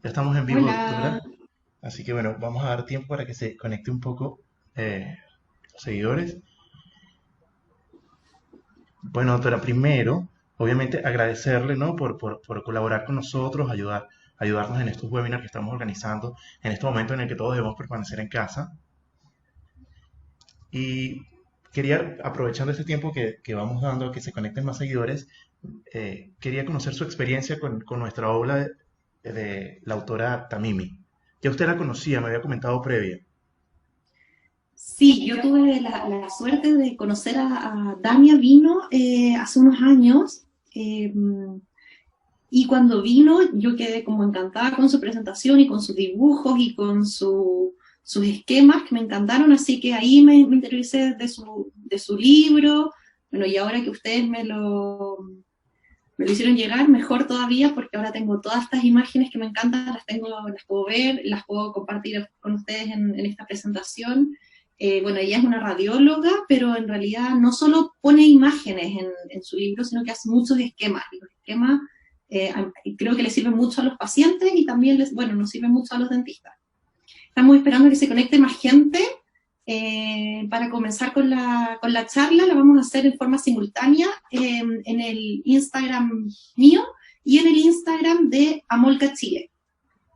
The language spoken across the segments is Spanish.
Ya estamos en vivo, Hola. doctora. Así que bueno, vamos a dar tiempo para que se conecte un poco los seguidores. Bueno, doctora, primero, obviamente agradecerle, ¿no? por colaborar con nosotros, ayudarnos en estos webinars que estamos organizando en este momento en el que todos debemos permanecer en casa. Y quería, aprovechando este tiempo que vamos dando a que se conecten más seguidores, quería conocer su experiencia con nuestra obra de la autora Tamimi. Ya usted la conocía, me había comentado previa. Sí, yo tuve la suerte de conocer a Dania Vino hace unos años eh, y cuando vino yo quedé como encantada con su presentación y con sus dibujos y con sus esquemas que me encantaron, así que ahí me interesé de su libro. Bueno, y ahora que ustedes me lo hicieron llegar, mejor todavía porque ahora tengo todas estas imágenes que me encantan, las puedo ver, las puedo compartir con ustedes en esta presentación. Bueno, ella es una radióloga, pero en realidad no solo pone imágenes en su libro, sino que hace muchos esquemas. Y los esquemas eh, creo que les sirven mucho a los pacientes y también bueno, nos sirven mucho a los dentistas. Estamos esperando que se conecte más gente para comenzar con la charla. La vamos a hacer en forma simultánea en el Instagram mío y en el Instagram de Amolca Chile.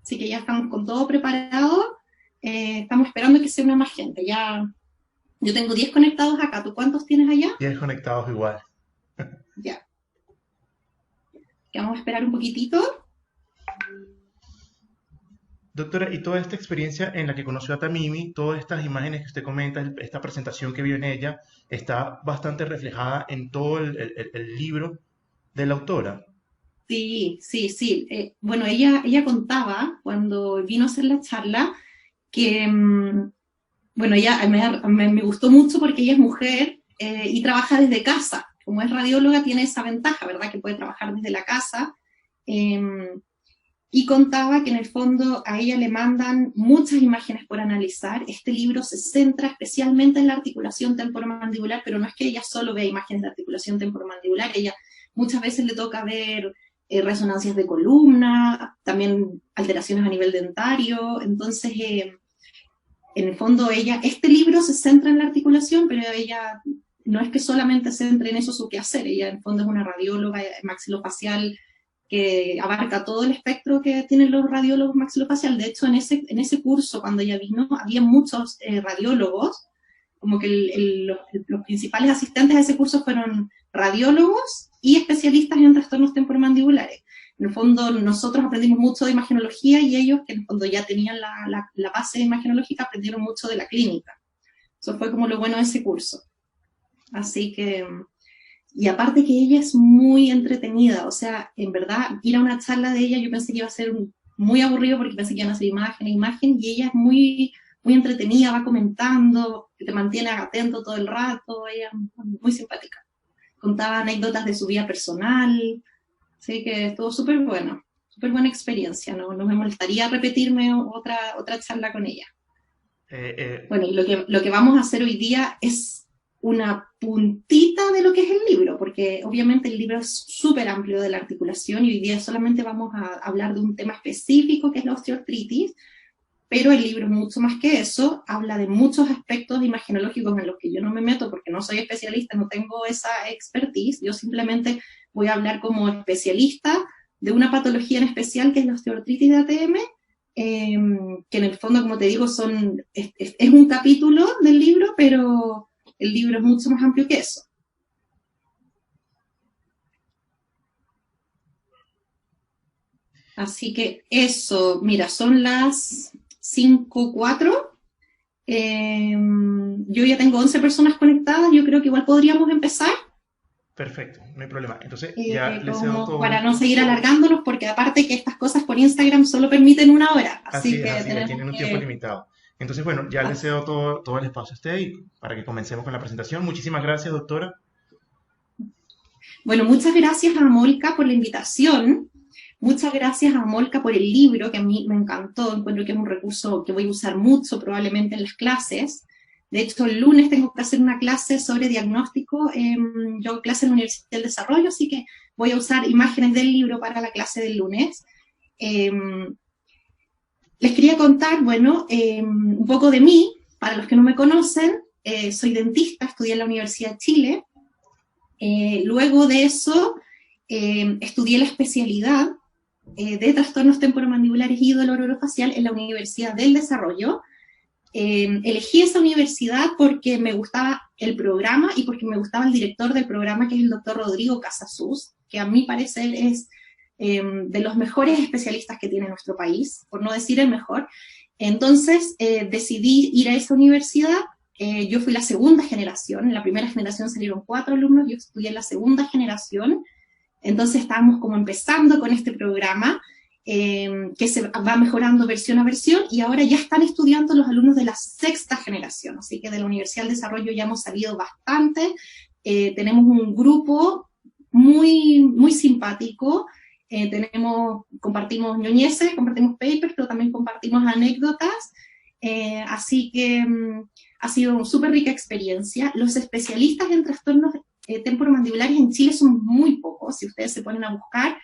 Así que ya estamos con todo preparado. Estamos esperando que se una más gente. Ya, yo tengo 10 conectados acá. ¿Tú cuántos tienes allá? 10 conectados igual. Ya. Que vamos a esperar un poquitito. Doctora, y toda esta experiencia en la que conoció a Tamimi, todas estas imágenes que usted comenta, esta presentación que vio en ella, está bastante reflejada en todo el libro de la autora. Sí, sí, sí. Bueno, ella contaba cuando vino a hacer la charla que bueno, ella me gustó mucho porque ella es mujer y trabaja desde casa. Como es radióloga, tiene esa ventaja, ¿verdad? Que puede trabajar desde la casa. Eh, y contaba que en el fondo a ella le mandan muchas imágenes por analizar. Este libro se centra especialmente en la articulación temporomandibular, pero no es que ella solo vea imágenes de articulación temporomandibular, ella muchas veces le toca ver resonancias de columna, también alteraciones a nivel dentario. Entonces, en el fondo este libro se centra en la articulación, pero ella no es que solamente se centre en eso su quehacer, ella en el fondo es una radióloga maxilofacial que abarca todo el espectro que tienen los radiólogos maxilofacial. De hecho, en ese curso, cuando ella vino, había muchos radiólogos, como que los principales asistentes a ese curso fueron radiólogos y especialistas en trastornos temporomandibulares. En el fondo, nosotros aprendimos mucho de imagenología y ellos, que en el fondo ya tenían la base imagenológica, aprendieron mucho de la clínica. Eso fue como lo bueno de ese curso. Así que, y aparte que ella es muy entretenida, o sea, en verdad, ir a una charla de ella yo pensé que iba a ser muy aburrido porque pensé que iban a hacer imagen, y ella es muy entretenida, va comentando, te mantiene atento todo el rato, ella es muy simpática. Contaba anécdotas de su vida personal, así que estuvo súper buena experiencia, ¿no? No me molestaría repetirme otra charla con ella. Eh, eh, Bueno, y lo que vamos a hacer hoy día es una puntita de lo que es el libro, porque obviamente el libro es súper amplio de la articulación y hoy día solamente vamos a hablar de un tema específico que es la osteoartritis, pero el libro es mucho más que eso, habla de muchos aspectos imagenológicos en los que yo no me meto porque no soy especialista, no tengo esa expertise, yo simplemente voy a hablar como especialista de una patología en especial que es la osteoartritis de ATM, eh, que en el fondo, como te digo, es un capítulo del libro, pero el libro es mucho más amplio que eso. Así que eso, mira, son las 5:04. Yo ya tengo 11 personas conectadas, yo creo que igual podríamos empezar, Perfecto, no hay problema. Entonces ya le cedo como todo. para no seguir alargándonos, porque aparte que estas cosas por Instagram solo permiten una hora, así que Así es, tenemos tienen un tiempo que... limitado. Entonces, bueno, ya le cedo todo el espacio a usted y para que comencemos con la presentación. Muchísimas gracias, doctora. Bueno, muchas gracias a Molca por la invitación, muchas gracias a Molca por el libro, que a mí me encantó, encuentro que es un recurso que voy a usar mucho probablemente en las clases. De hecho, el lunes tengo que hacer una clase sobre diagnóstico, yo hago clase en la Universidad del Desarrollo, así que voy a usar imágenes del libro para la clase del lunes. Eh, les quería contar, bueno, un poco de mí, para los que no me conocen. Soy dentista, estudié en la Universidad de Chile. Luego de eso, estudié la especialidad de trastornos temporomandibulares y dolor orofacial en la Universidad del Desarrollo. Elegí esa universidad porque me gustaba el programa y porque me gustaba el director del programa, que es el doctor Rodrigo Casasus, que a mi parecer es de los mejores especialistas que tiene nuestro país, por no decir el mejor. Entonces decidí ir a esa universidad. Yo fui la segunda generación. En la primera generación salieron 4 alumnos, yo estudié en la segunda generación. Entonces estábamos como empezando con este programa, que se va mejorando versión a versión, y ahora ya están estudiando los alumnos de la sexta generación, así que de la Universidad del Desarrollo ya hemos salido bastante. Tenemos un grupo muy, muy simpático. Compartimos ñoñeces, compartimos papers, pero también compartimos anécdotas, así que ha sido una súper rica experiencia. Los especialistas en trastornos temporomandibulares en Chile somos muy pocos. Si ustedes se ponen a buscar,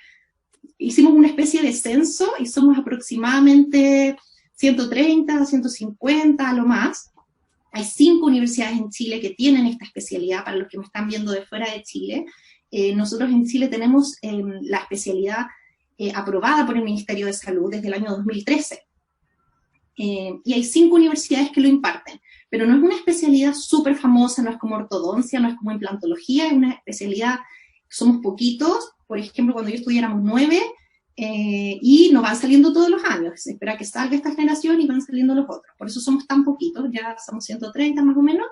hicimos una especie de censo y somos aproximadamente 130, 150 a lo más. Hay 5 universidades en Chile que tienen esta especialidad, para los que me están viendo de fuera de Chile. Nosotros en Chile tenemos la especialidad aprobada por el Ministerio de Salud desde el año 2013. Y hay 5 universidades que lo imparten, pero no es una especialidad súper famosa, no es como ortodoncia, no es como implantología, es una especialidad, somos poquitos. Por ejemplo, cuando yo estudié éramos 9, y nos van saliendo todos los años. Se espera que salga esta generación y van saliendo los otros. Por eso somos tan poquitos, ya somos 130 más o menos.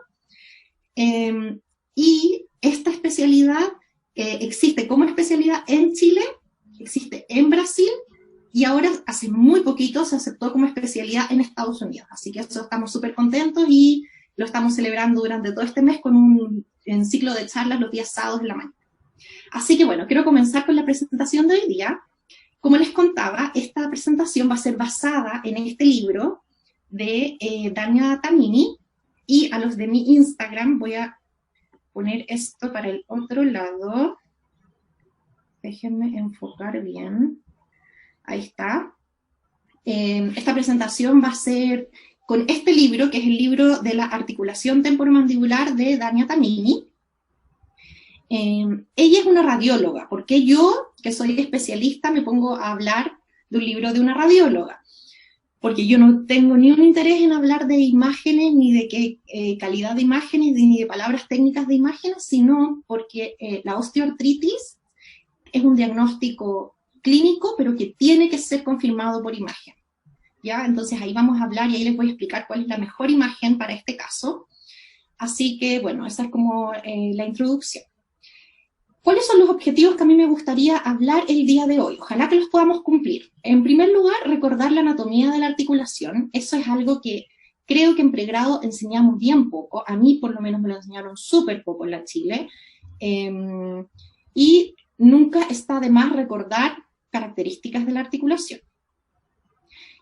Y esta especialidad existe como especialidad en Chile, existe en Brasil, y ahora hace muy poquito se aceptó como especialidad en Estados Unidos. Así que eso estamos súper contentos y lo estamos celebrando durante todo este mes con un ciclo de charlas los días sábados en la mañana. Así que bueno, quiero comenzar con la presentación de hoy día. Como les contaba, esta presentación va a ser basada en este libro de Dania Tamimi, y a los de mi Instagram voy a poner esto para el otro lado. Déjenme enfocar bien. Ahí está. Esta presentación va a ser con este libro, que es el libro de la articulación temporomandibular de Dania Tamimi. Ella es una radióloga. ¿Por qué yo, que soy especialista, me pongo a hablar de un libro de una radióloga? Porque yo no tengo ni un interés en hablar de imágenes, ni de qué calidad de imágenes, ni de palabras técnicas de imágenes, sino porque la osteoartritis es un diagnóstico clínico, pero que tiene que ser confirmado por imagen. ¿Ya? Entonces ahí vamos a hablar y ahí les voy a explicar cuál es la mejor imagen para este caso. Así que, bueno, esa es como la introducción. ¿Cuáles son los objetivos que a mí me gustaría hablar el día de hoy? Ojalá que los podamos cumplir. En primer lugar, recordar la anatomía de la articulación. Eso es algo que creo que en pregrado enseñamos bien poco. A mí, por lo menos, me lo enseñaron súper poco en la Chile. Y nunca está de más recordar características de la articulación.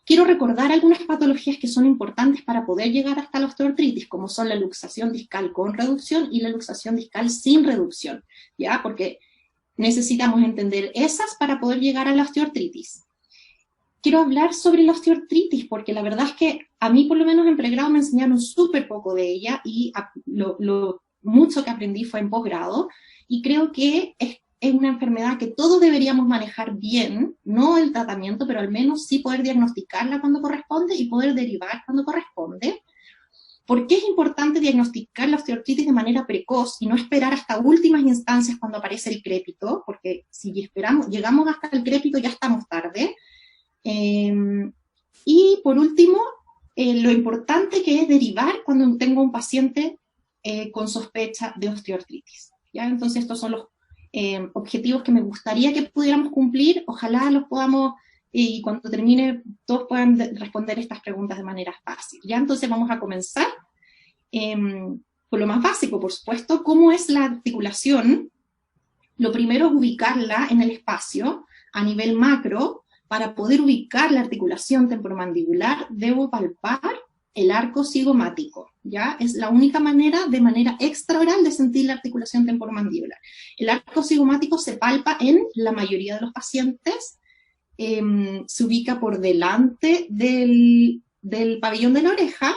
Quiero recordar algunas patologías que son importantes para poder llegar hasta la osteoartritis, como son la luxación discal con reducción y la luxación discal sin reducción, ¿ya? Porque necesitamos entender esas para poder llegar a la osteoartritis. Quiero hablar sobre la osteoartritis porque la verdad es que a mí, por lo menos en pregrado, me enseñaron súper poco de ella, y lo mucho que aprendí fue en posgrado, y creo que es una enfermedad que todos deberíamos manejar bien, no el tratamiento, pero al menos sí poder diagnosticarla cuando corresponde y poder derivar cuando corresponde. ¿Por qué es importante diagnosticar la osteoartritis de manera precoz y no esperar hasta últimas instancias cuando aparece el crépito? Porque si llegamos hasta el crépito ya estamos tarde. Y por último, lo importante que es derivar cuando tengo un paciente con sospecha de osteoartritis. ¿Ya? Entonces estos son los objetivos que me gustaría que pudiéramos cumplir. Ojalá los podamos, y cuando termine todos puedan responder estas preguntas de manera fácil. Ya, entonces vamos a comenzar por lo más básico, por supuesto. ¿Cómo es la articulación? Lo primero es ubicarla en el espacio a nivel macro. Para poder ubicar la articulación temporomandibular debo palpar el arco cigomático, ¿ya? Es la única manera, de manera extraoral, de sentir la articulación temporomandibular. El arco cigomático se palpa en la mayoría de los pacientes, se ubica por delante del pabellón de la oreja,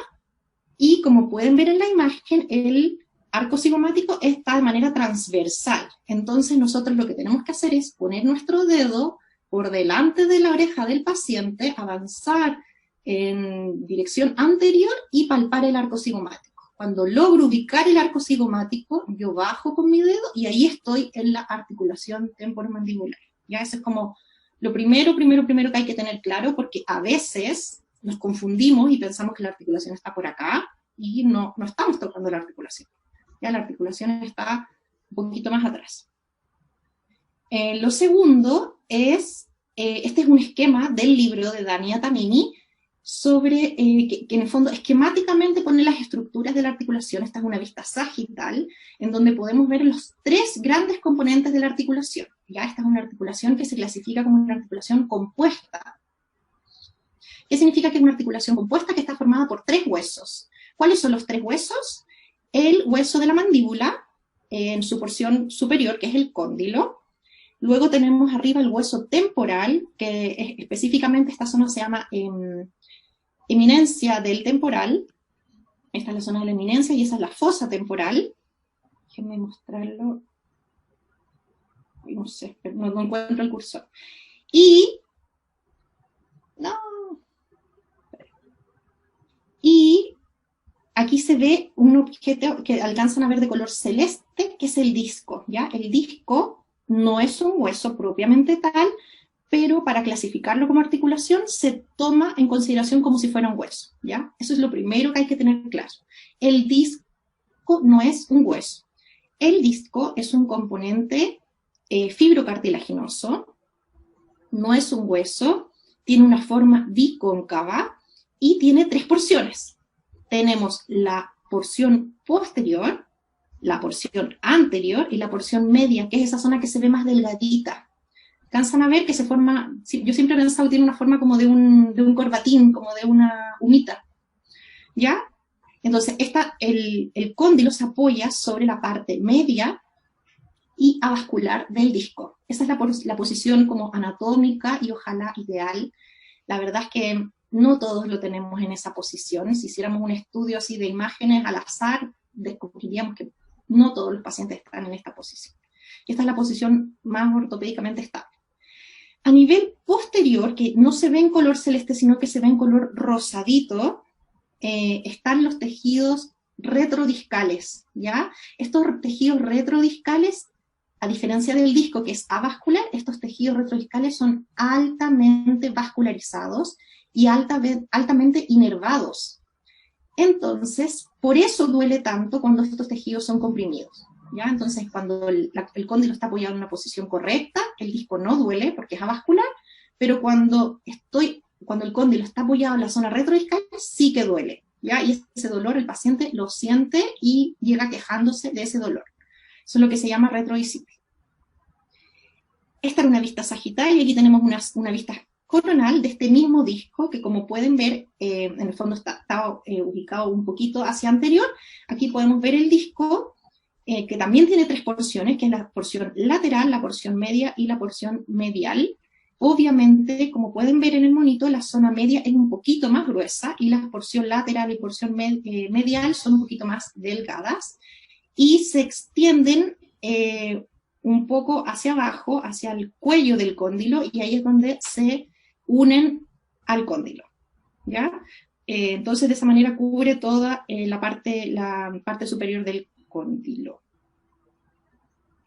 y como pueden ver en la imagen, el arco cigomático está de manera transversal. Entonces nosotros lo que tenemos que hacer es poner nuestro dedo por delante de la oreja del paciente, avanzar en dirección anterior y palpar el arco cigomático. Cuando logro ubicar el arco cigomático, yo bajo con mi dedo y ahí estoy en la articulación temporomandibular. Ya eso es como lo primero que hay que tener claro, porque a veces nos confundimos y pensamos que la articulación está por acá y no estamos tocando la articulación. Ya la articulación está un poquito más atrás. Lo segundo es, este es un esquema del libro de Dania Tamimi sobre, que en el fondo esquemáticamente pone las estructuras de la articulación. Esta es una vista sagital, en donde podemos ver los tres grandes componentes de la articulación. Ya esta es una articulación que se clasifica como una articulación compuesta. ¿Qué significa que es una articulación compuesta? Que está formada por tres huesos. ¿Cuáles son los tres huesos? El hueso de la mandíbula, en su porción superior, que es el cóndilo. Luego tenemos arriba el hueso temporal, que específicamente esta zona se llama eminencia del temporal. Esta es la zona de la eminencia y esa es la fosa temporal. Déjenme mostrarlo. No sé, pero no encuentro el cursor. Y aquí se ve un objeto que alcanzan a ver de color celeste, que es el disco, ¿ya? El disco no es un hueso propiamente tal, pero para clasificarlo como articulación se toma en consideración como si fuera un hueso, ¿ya? Eso es lo primero que hay que tener claro. El disco no es un hueso. El disco es un componente fibrocartilaginoso, no es un hueso, tiene una forma bicóncava y tiene tres porciones. Tenemos la porción posterior, la porción anterior y la porción media, que es esa zona que se ve más delgadita. Alcanzan a ver que se forma, yo siempre he pensado que tiene una forma como de un corbatín, como de una humita, ¿ya? Entonces, el cóndilo se apoya sobre la parte media y avascular del disco. Esa es la posición como anatómica y ojalá ideal. La verdad es que no todos lo tenemos en esa posición. Si hiciéramos un estudio así de imágenes al azar, descubriríamos que no todos los pacientes están en esta posición. Y esta es la posición más ortopédicamente estable. A nivel posterior, que no se ve en color celeste, sino que se ve en color rosadito, están los tejidos retrodiscales, ¿ya? Estos tejidos retrodiscales, a diferencia del disco que es avascular, estos tejidos retrodiscales son altamente vascularizados y altamente inervados. Entonces, por eso duele tanto cuando estos tejidos son comprimidos, ¿ya? Entonces, cuando el cóndilo está apoyado en una posición correcta, el disco no duele porque es avascular, pero cuando el cóndilo está apoyado en la zona retrodiscal, sí que duele, ¿ya? Y ese dolor el paciente lo siente y llega quejándose de ese dolor. Eso es lo que se llama retrodiscitis. Esta era una vista sagital y aquí tenemos una vista coronal de este mismo disco que, como pueden ver, en el fondo está ubicado un poquito hacia anterior. Aquí podemos ver el disco, que también tiene tres porciones, que es la porción lateral, la porción media y la porción medial. Obviamente, como pueden ver en el monito, la zona media es un poquito más gruesa y la porción lateral y porción medial son un poquito más delgadas y se extienden un poco hacia abajo, hacia el cuello del cóndilo, y ahí es donde se unen al cóndilo, ¿ya? Entonces, de esa manera cubre toda la parte superior del cóndilo.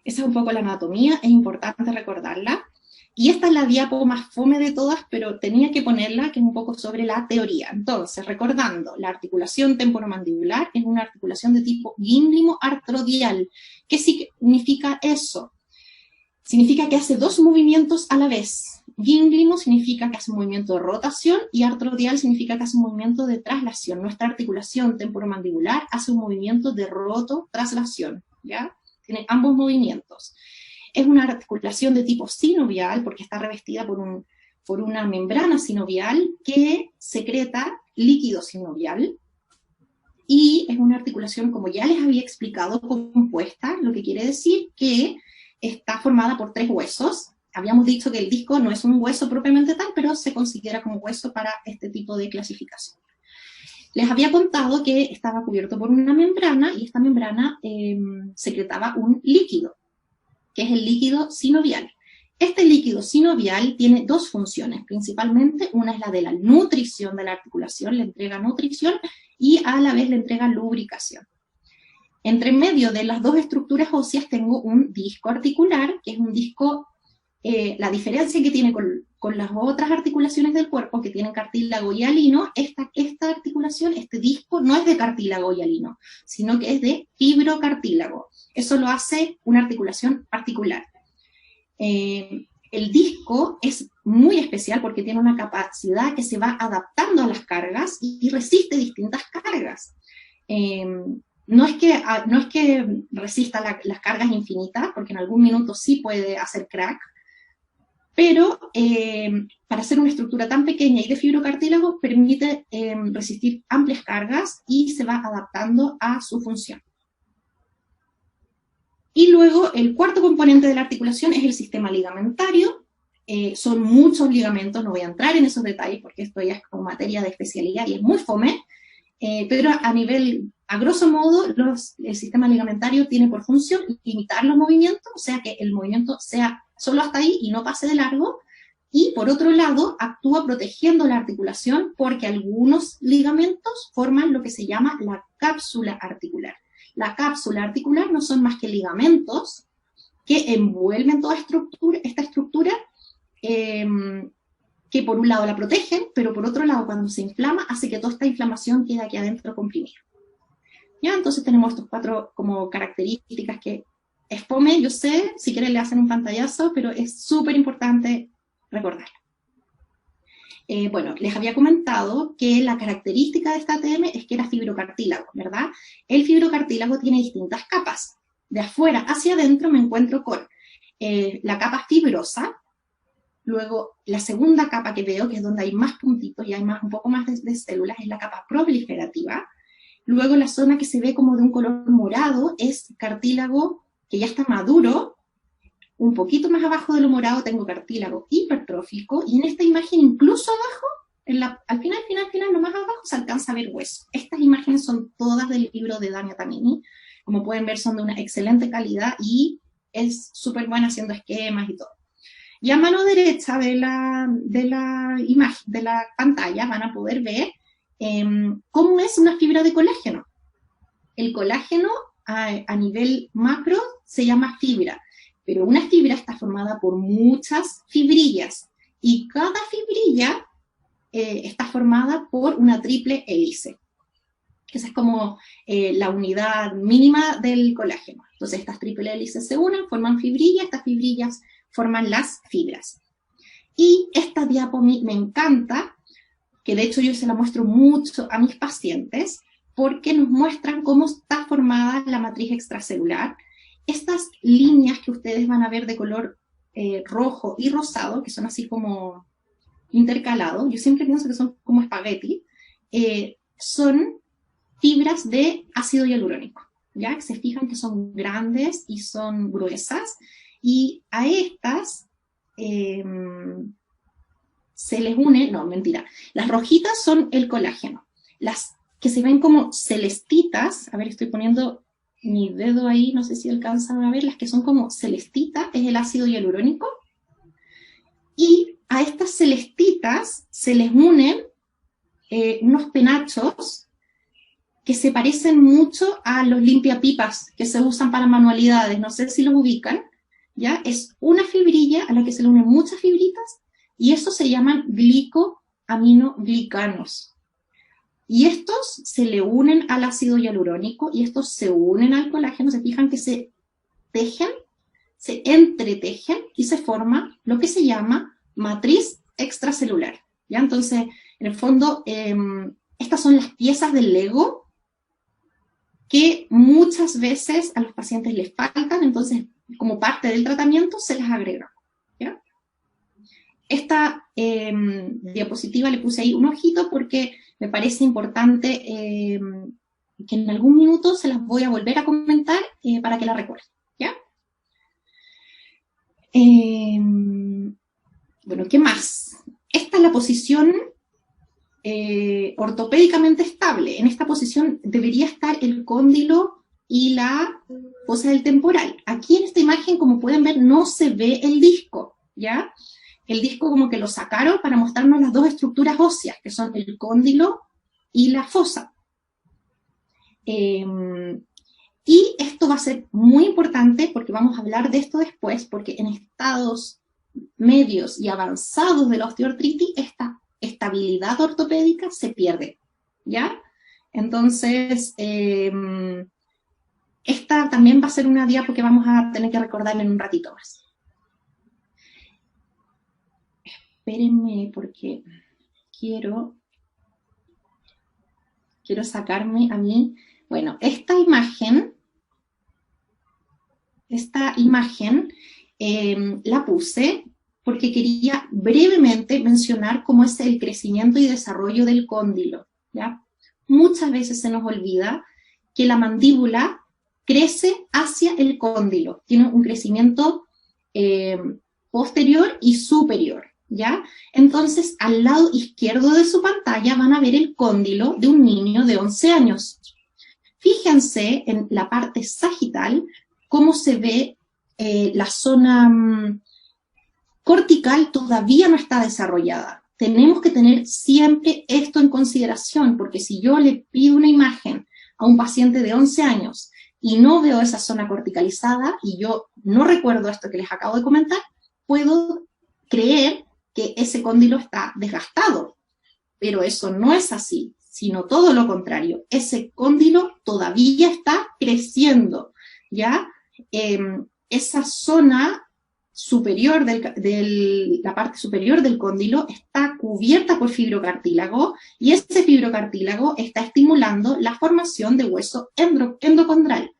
Esa es un poco la anatomía, es importante recordarla. Y esta es la diapo más fome de todas, pero tenía que ponerla, que es un poco sobre la teoría. Entonces, recordando, la articulación temporomandibular es una articulación de tipo gínglimo-artrodial. ¿Qué significa eso? Significa que hace dos movimientos a la vez. Gínglimo significa que hace un movimiento de rotación y artrodial significa que hace un movimiento de traslación. Nuestra articulación temporomandibular hace un movimiento de roto-traslación, ¿ya? Tiene ambos movimientos. Es una articulación de tipo sinovial porque está revestida por una membrana sinovial que secreta líquido sinovial, y es una articulación, como ya les había explicado, compuesta, lo que quiere decir que está formada por tres huesos, habíamos dicho que el disco no es un hueso propiamente tal, pero se considera como hueso para este tipo de clasificación. Les había contado que estaba cubierto por una membrana y esta membrana secretaba un líquido, que es el líquido sinovial. Este líquido sinovial tiene dos funciones, principalmente. Una es la de la nutrición de la articulación, le entrega nutrición y a la vez le entrega lubricación. Entre medio de las dos estructuras óseas tengo un disco articular, que es un disco, la diferencia que tiene con las otras articulaciones del cuerpo, que tienen cartílago y alino, esta articulación, este disco, no es de cartílago y alino, sino que es de fibrocartílago. Eso lo hace una articulación articular. El disco es muy especial porque tiene una capacidad que se va adaptando a las cargas y resiste distintas cargas. No es que resista las cargas infinitas, porque en algún minuto sí puede hacer crack, pero para ser una estructura tan pequeña y de fibrocartílago permite resistir amplias cargas y se va adaptando a su función. Y luego el cuarto componente de la articulación es el sistema ligamentario. Son muchos ligamentos, no voy a entrar en esos detalles porque esto ya es como materia de especialidad y es muy fome, pero a grosso modo, el sistema ligamentario tiene por función limitar los movimientos, o sea que el movimiento sea solo hasta ahí y no pase de largo, y por otro lado, actúa protegiendo la articulación porque algunos ligamentos forman lo que se llama la cápsula articular. La cápsula articular no son más que ligamentos que envuelven toda esta estructura, que por un lado la protegen, pero por otro lado cuando se inflama hace que toda esta inflamación quede aquí adentro comprimida. ¿Ya? Entonces tenemos estos cuatro como características que es fome, yo sé, si quieren le hacen un pantallazo, pero es súper importante recordarlo. Bueno, les había comentado que la característica de esta ATM es que era fibrocartílago, ¿verdad? El fibrocartílago tiene distintas capas. De afuera hacia adentro me encuentro con la capa fibrosa, luego la segunda capa que veo, que es donde hay más puntitos y hay un poco más de células, es la capa proliferativa. Luego la zona que se ve como de un color morado es cartílago que ya está maduro. Un poquito más abajo de lo morado tengo cartílago hipertrófico, y en esta imagen incluso abajo, al final, no más abajo, se alcanza a ver hueso. Estas imágenes son todas del libro de Dania Tamimi. Como pueden ver, son de una excelente calidad y es súper buena haciendo esquemas y todo. Y a mano derecha de la imagen, de la pantalla, van a poder ver cómo es una fibra de colágeno. El colágeno a nivel macro se llama fibra, pero una fibra está formada por muchas fibrillas y cada fibrilla está formada por una triple hélice. Esa es como la unidad mínima del colágeno. Entonces estas triple hélices se unen, forman fibrillas, estas fibrillas forman las fibras. Y esta diapo me encanta, que de hecho yo se la muestro mucho a mis pacientes, porque nos muestran cómo está formada la matriz extracelular. Estas líneas que ustedes van a ver de color rojo y rosado, que son así como intercalados, yo siempre pienso que son como espagueti, son fibras de ácido hialurónico, ¿ya? Que se fijan que son grandes y son gruesas, y a estas se les une, no, mentira, las rojitas son el colágeno, las que se ven como celestitas, a ver, estoy poniendo mi dedo ahí, no sé si alcanzan a ver, las que son como celestitas es el ácido hialurónico, y a estas celestitas se les unen unos penachos que se parecen mucho a los limpiapipas que se usan para manualidades, no sé si los ubican, ¿ya? Es una fibrilla a la que se le unen muchas fibritas, y estos se llaman glicoaminoglicanos. Y estos se le unen al ácido hialurónico, y estos se unen al colágeno, se fijan que se tejen, se entretejen, y se forma lo que se llama matriz extracelular, ¿ya? Entonces, en el fondo, estas son las piezas del Lego que muchas veces a los pacientes les faltan, entonces, como parte del tratamiento, se las agrega, ¿ya? Esta diapositiva le puse ahí un ojito porque me parece importante que en algún minuto se las voy a volver a comentar para que la recuerden, ¿ya? Bueno, ¿qué más? Esta es la posición ortopédicamente estable. En esta posición debería estar el cóndilo y la fosa del temporal. Aquí en esta imagen, como pueden ver, no se ve el disco, ¿ya? El disco como que lo sacaron para mostrarnos las dos estructuras óseas, que son el cóndilo y la fosa. Y esto va a ser muy importante porque vamos a hablar de esto después, porque en estados medios y avanzados de la osteoartritis, esta estabilidad ortopédica se pierde, ¿ya? Entonces, esta también va a ser una diapo que vamos a tener que recordar en un ratito más. Espérenme porque quiero sacarme a mí. Bueno, esta imagen la puse porque quería brevemente mencionar cómo es el crecimiento y desarrollo del cóndilo, ¿ya? Muchas veces se nos olvida que la mandíbula crece hacia el cóndilo, tiene un crecimiento posterior y superior, ¿ya? Entonces, al lado izquierdo de su pantalla van a ver el cóndilo de un niño de 11 años. Fíjense en la parte sagital cómo se ve la zona cortical todavía no está desarrollada. Tenemos que tener siempre esto en consideración, porque si yo le pido una imagen a un paciente de 11 años y no veo esa zona corticalizada y yo no recuerdo esto que les acabo de comentar, puedo creer que ese cóndilo está desgastado, pero eso no es así, sino todo lo contrario. Ese cóndilo todavía está creciendo, ¿ya? Esa zona superior la parte superior del cóndilo está cubierta por fibrocartílago y ese fibrocartílago está estimulando la formación de hueso endocondral.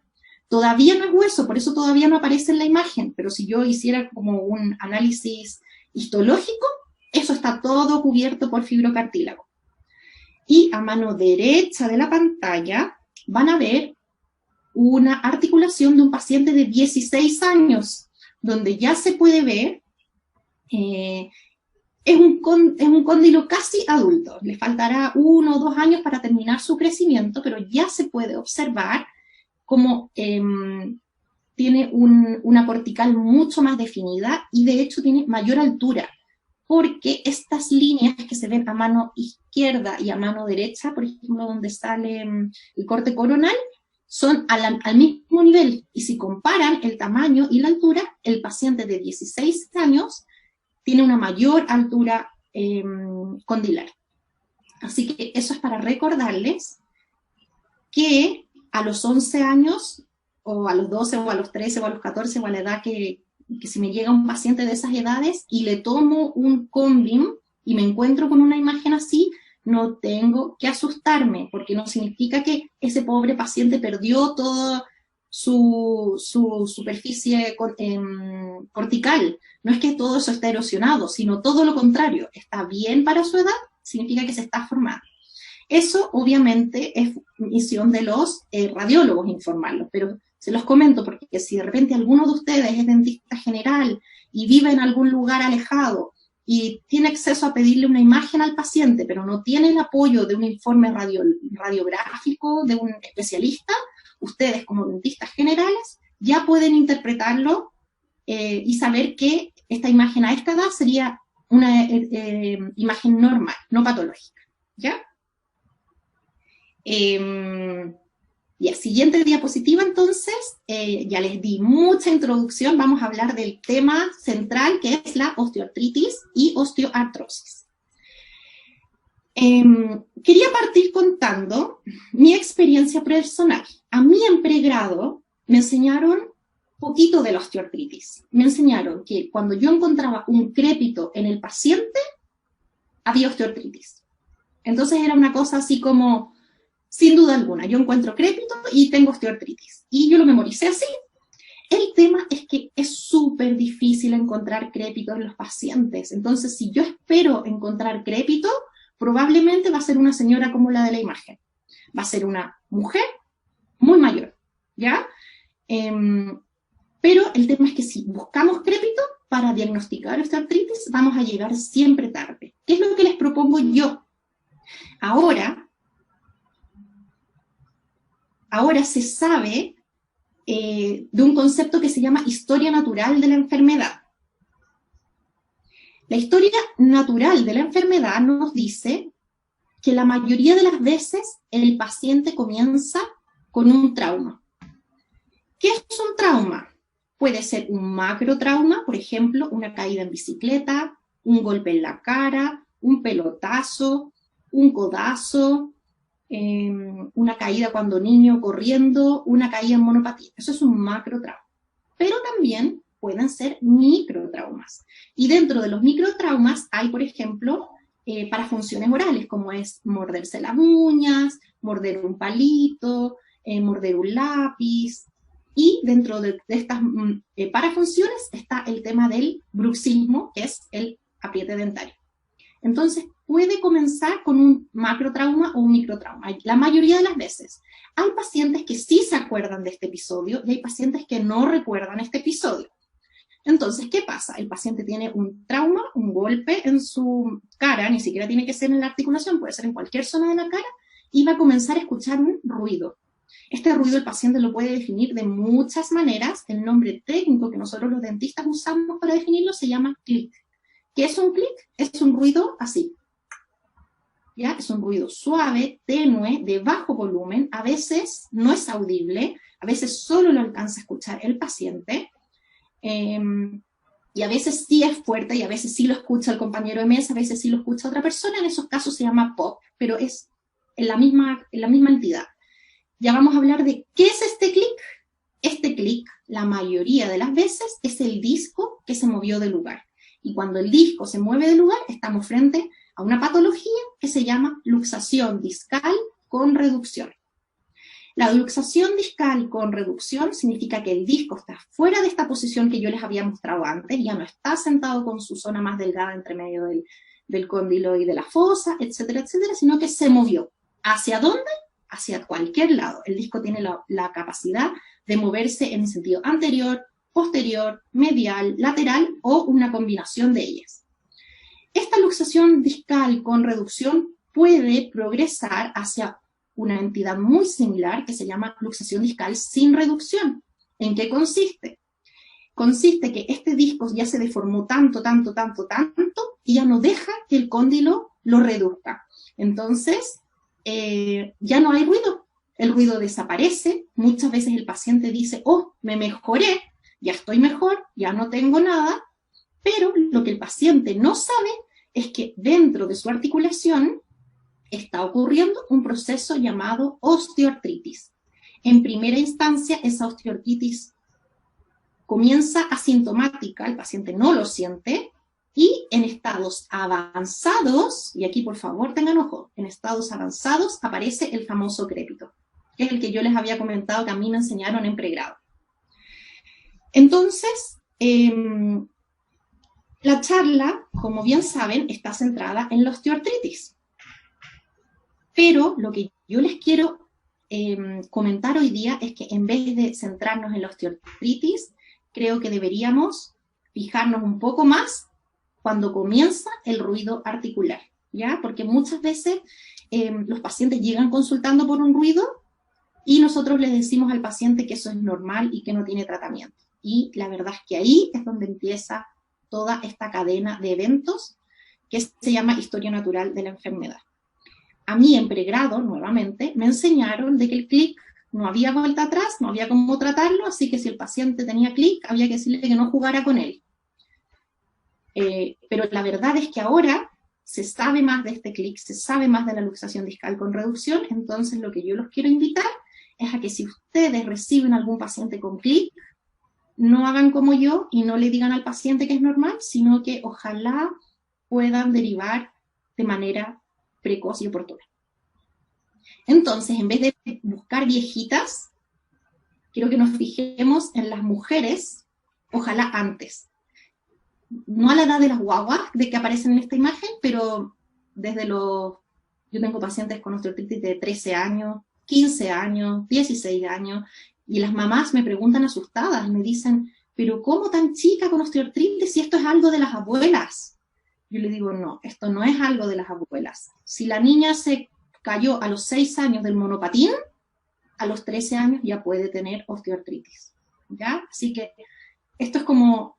Todavía no es hueso, por eso todavía no aparece en la imagen, pero si yo hiciera como un análisis histológico, eso está todo cubierto por fibrocartílago. Y a mano derecha de la pantalla van a ver una articulación de un paciente de 16 años, donde ya se puede ver, es un cóndilo casi adulto, le faltará 1 o 2 años para terminar su crecimiento, pero ya se puede observar cómo tiene una cortical mucho más definida y de hecho tiene mayor altura, porque estas líneas que se ven a mano izquierda y a mano derecha, por ejemplo, donde sale el corte coronal, son al mismo nivel, y si comparan el tamaño y la altura, el paciente de 16 años tiene una mayor altura condilar. Así que eso es para recordarles que a los 11 años, o a los 12, o a los 13, o a los 14, o a la edad que si me llega un paciente de esas edades y le tomo un CONBIM y me encuentro con una imagen así, no tengo que asustarme, porque no significa que ese pobre paciente perdió toda su superficie cortical. No es que todo eso esté erosionado, sino todo lo contrario. Está bien para su edad, significa que se está formando. Eso obviamente es misión de los radiólogos informarlos, pero se los comento porque si de repente alguno de ustedes es dentista general y vive en algún lugar alejado y tiene acceso a pedirle una imagen al paciente, pero no tiene el apoyo de un informe radiográfico de un especialista, ustedes como dentistas generales ya pueden interpretarlo y saber que esta imagen a esta edad sería una imagen normal, no patológica, ¿ya? Ya, siguiente diapositiva entonces, ya les di mucha introducción, vamos a hablar del tema central que es la osteoartritis y osteoartrosis. Quería partir contando mi experiencia personal. A mí en pregrado me enseñaron poquito de la osteoartritis. Me enseñaron que cuando yo encontraba un crépito en el paciente, había osteoartritis. Entonces era una cosa así como, sin duda alguna, yo encuentro crépito y tengo osteoartritis. Y yo lo memoricé así. El tema es que es súper difícil encontrar crépitos en los pacientes. Entonces, si yo espero encontrar crépito, probablemente va a ser una señora como la de la imagen. Va a ser una mujer muy mayor, ¿ya? Pero el tema es que si buscamos crépito, para diagnosticar osteoartritis vamos a llegar siempre tarde. ¿Qué es lo que les propongo yo? Ahora se sabe de un concepto que se llama historia natural de la enfermedad. La historia natural de la enfermedad nos dice que la mayoría de las veces el paciente comienza con un trauma. ¿Qué es un trauma? Puede ser un macrotrauma, por ejemplo, una caída en bicicleta, un golpe en la cara, un pelotazo, un codazo, una caída cuando niño corriendo, una caída en monopatín. Eso es un macrotrauma. Pero también pueden ser microtraumas. Y dentro de los microtraumas hay, por ejemplo, para funciones orales, como es morderse las uñas, morder un palito, morder un lápiz. Y dentro de estas parafunciones está el tema del bruxismo, que es el apriete dentario. Entonces, puede comenzar con un macrotrauma o un microtrauma. La mayoría de las veces. Hay pacientes que sí se acuerdan de este episodio y hay pacientes que no recuerdan este episodio. Entonces, ¿qué pasa? El paciente tiene un trauma, un golpe en su cara, ni siquiera tiene que ser en la articulación, puede ser en cualquier zona de la cara, y va a comenzar a escuchar un ruido. Este ruido el paciente lo puede definir de muchas maneras. El nombre técnico que nosotros los dentistas usamos para definirlo se llama clic. ¿Qué es un clic? Es un ruido así. ¿Ya? Es un ruido suave, tenue, de bajo volumen, a veces no es audible, a veces solo lo alcanza a escuchar el paciente, y a veces sí es fuerte, y a veces sí lo escucha el compañero de mesa, a veces sí lo escucha otra persona. En esos casos se llama pop, pero es en la misma entidad. Ya vamos a hablar de qué es este clic. Este clic, la mayoría de las veces, es el disco que se movió del lugar. Y cuando el disco se mueve del lugar, estamos frente a una patología que se llama luxación discal con reducción. La luxación discal con reducción significa que el disco está fuera de esta posición que yo les había mostrado antes, ya no está sentado con su zona más delgada entre medio del cóndilo y de la fosa, etcétera, etcétera, sino que se movió. ¿Hacia dónde? Hacia cualquier lado. El disco tiene la capacidad de moverse en el sentido anterior, posterior, medial, lateral o una combinación de ellas. Esta luxación discal con reducción puede progresar hacia una entidad muy similar que se llama luxación discal sin reducción. ¿En qué consiste? Consiste que este disco ya se deformó tanto, y ya no deja que el cóndilo lo reduzca. Entonces, ya no hay ruido, el ruido desaparece. Muchas veces el paciente dice, oh, me mejoré, ya estoy mejor, ya no tengo nada, pero lo que el paciente no sabe es que dentro de su articulación está ocurriendo un proceso llamado osteoartritis. En primera instancia, esa osteoartritis comienza asintomática, el paciente no lo siente, y en estados avanzados, y aquí por favor tengan ojo, en estados avanzados aparece el famoso crépito, que es el que yo les había comentado que a mí me enseñaron en pregrado. Entonces, la charla, como bien saben, está centrada en la osteoartritis. Pero lo que yo les quiero comentar hoy día es que en vez de centrarnos en la osteoartritis, creo que deberíamos fijarnos un poco más cuando comienza el ruido articular, ¿ya? Porque muchas veces los pacientes llegan consultando por un ruido y nosotros les decimos al paciente que eso es normal y que no tiene tratamiento. Y la verdad es que ahí es donde empieza toda esta cadena de eventos que se llama historia natural de la enfermedad. A mí en pregrado, nuevamente, me enseñaron de que el clic no había vuelta atrás, no había cómo tratarlo, así que si el paciente tenía clic, había que decirle que no jugara con él. Pero la verdad es que ahora se sabe más de este clic, se sabe más de la luxación discal con reducción. Entonces lo que yo los quiero invitar es a que si ustedes reciben algún paciente con clic, no hagan como yo y no le digan al paciente que es normal, sino que ojalá puedan derivar de manera precoz y oportuna. Entonces, en vez de buscar viejitas, quiero que nos fijemos en las mujeres, ojalá antes. No a la edad de las guaguas de que aparecen en esta imagen, pero desde los... Yo tengo pacientes con osteoartritis de 13 años, 15 años, 16 años, y las mamás me preguntan asustadas, me dicen, pero ¿cómo tan chica con osteoartritis si esto es algo de las abuelas? Yo le digo, no, esto no es algo de las abuelas. Si la niña se cayó a los 6 años del monopatín, a los 13 años ya puede tener osteoartritis, ¿ya? Así que esto es como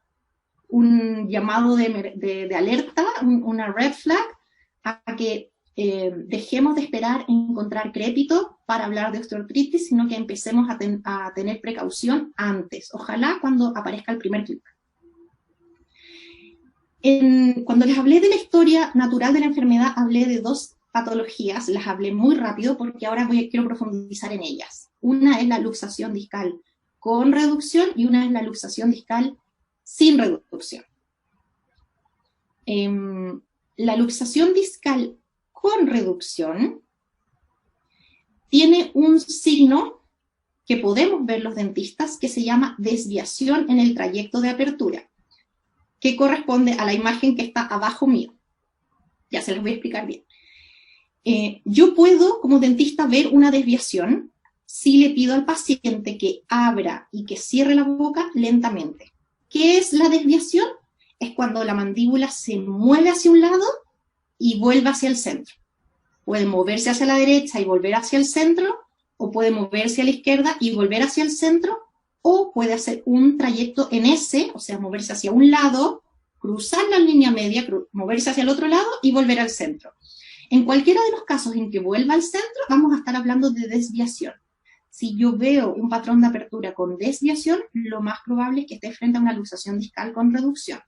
un llamado de alerta, una red flag, a que dejemos de esperar encontrar crépito para hablar de osteoartritis, sino que empecemos a tener precaución antes, ojalá cuando aparezca el primer clic. Cuando les hablé de la historia natural de la enfermedad, hablé de 2 patologías, las hablé muy rápido porque ahora quiero profundizar en ellas. Una es la luxación discal con reducción y una es la luxación discal sin reducción. La luxación discal con reducción tiene un signo que podemos ver los dentistas que se llama desviación en el trayecto de apertura, que corresponde a la imagen que está abajo mío. Ya se los voy a explicar bien. Yo puedo, como dentista, ver una desviación si le pido al paciente que abra y que cierre la boca lentamente. ¿Qué es la desviación? Es cuando la mandíbula se mueve hacia un lado y vuelve hacia el centro. Puede moverse hacia la derecha y volver hacia el centro, o puede moverse a la izquierda y volver hacia el centro, o puede hacer un trayecto en S, o sea, moverse hacia un lado, cruzar la línea media, moverse hacia el otro lado y volver al centro. En cualquiera de los casos en que vuelva al centro, vamos a estar hablando de desviación. Si yo veo un patrón de apertura con desviación, lo más probable es que esté frente a una luxación discal con reducción.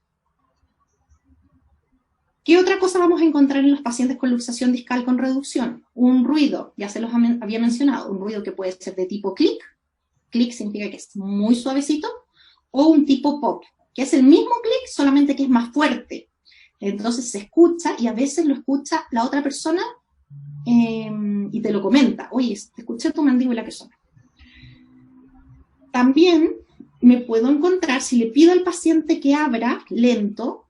¿Qué otra cosa vamos a encontrar en los pacientes con luxación discal con reducción? Un ruido, ya se los había mencionado, un ruido que puede ser de tipo clic. Clic significa que es muy suavecito, o un tipo pop, que es el mismo clic, solamente que es más fuerte. Entonces se escucha y a veces lo escucha la otra persona y te lo comenta. Oye, te escuché tu mandíbula que suena. También me puedo encontrar, si le pido al paciente que abra lento,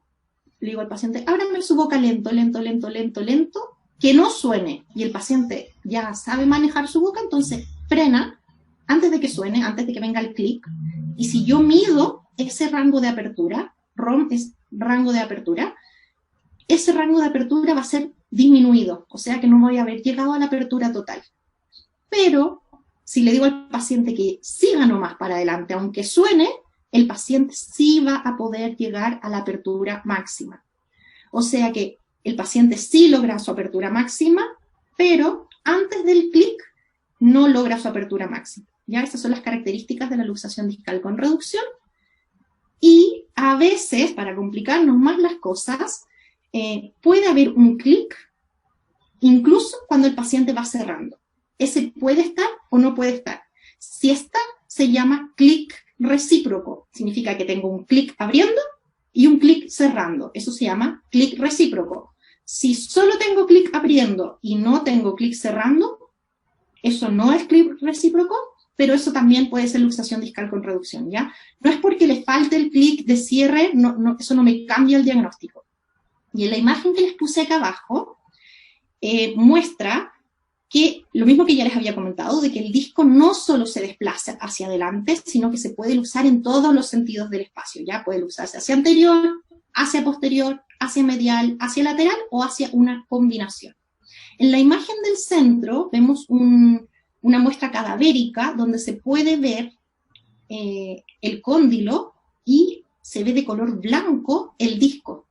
le digo al paciente, ábrame su boca lento, lento, lento, lento, lento, que no suene. Y el paciente ya sabe manejar su boca, entonces frena antes de que suene, antes de que venga el clic. Y si yo mido ese rango de apertura, ROM es rango de apertura, ese rango de apertura va a ser disminuido, o sea que no voy a haber llegado a la apertura total. Pero si le digo al paciente que siga nomás para adelante, aunque suene, el paciente sí va a poder llegar a la apertura máxima. O sea que el paciente sí logra su apertura máxima, pero antes del clic no logra su apertura máxima. Ya esas son las características de la luxación discal con reducción. Y a veces, para complicarnos más las cosas, puede haber un clic incluso cuando el paciente va cerrando. Ese puede estar o no puede estar. Si está, se llama clic recíproco. Significa que tengo un clic abriendo y un clic cerrando. Eso se llama clic recíproco. Si solo tengo clic abriendo y no tengo clic cerrando, eso no es clic recíproco, pero eso también puede ser luxación discal con reducción, ¿ya? No es porque le falte el clic de cierre, eso no me cambia el diagnóstico. Y en la imagen que les puse acá abajo, muestra que lo mismo que ya les había comentado, de que el disco no solo se desplaza hacia adelante, sino que se puede luxar en todos los sentidos del espacio, ¿ya? Puede luxarse hacia anterior, hacia posterior, hacia medial, hacia lateral o hacia una combinación. En la imagen del centro vemos una muestra cadavérica donde se puede ver el cóndilo y se ve de color blanco el disco.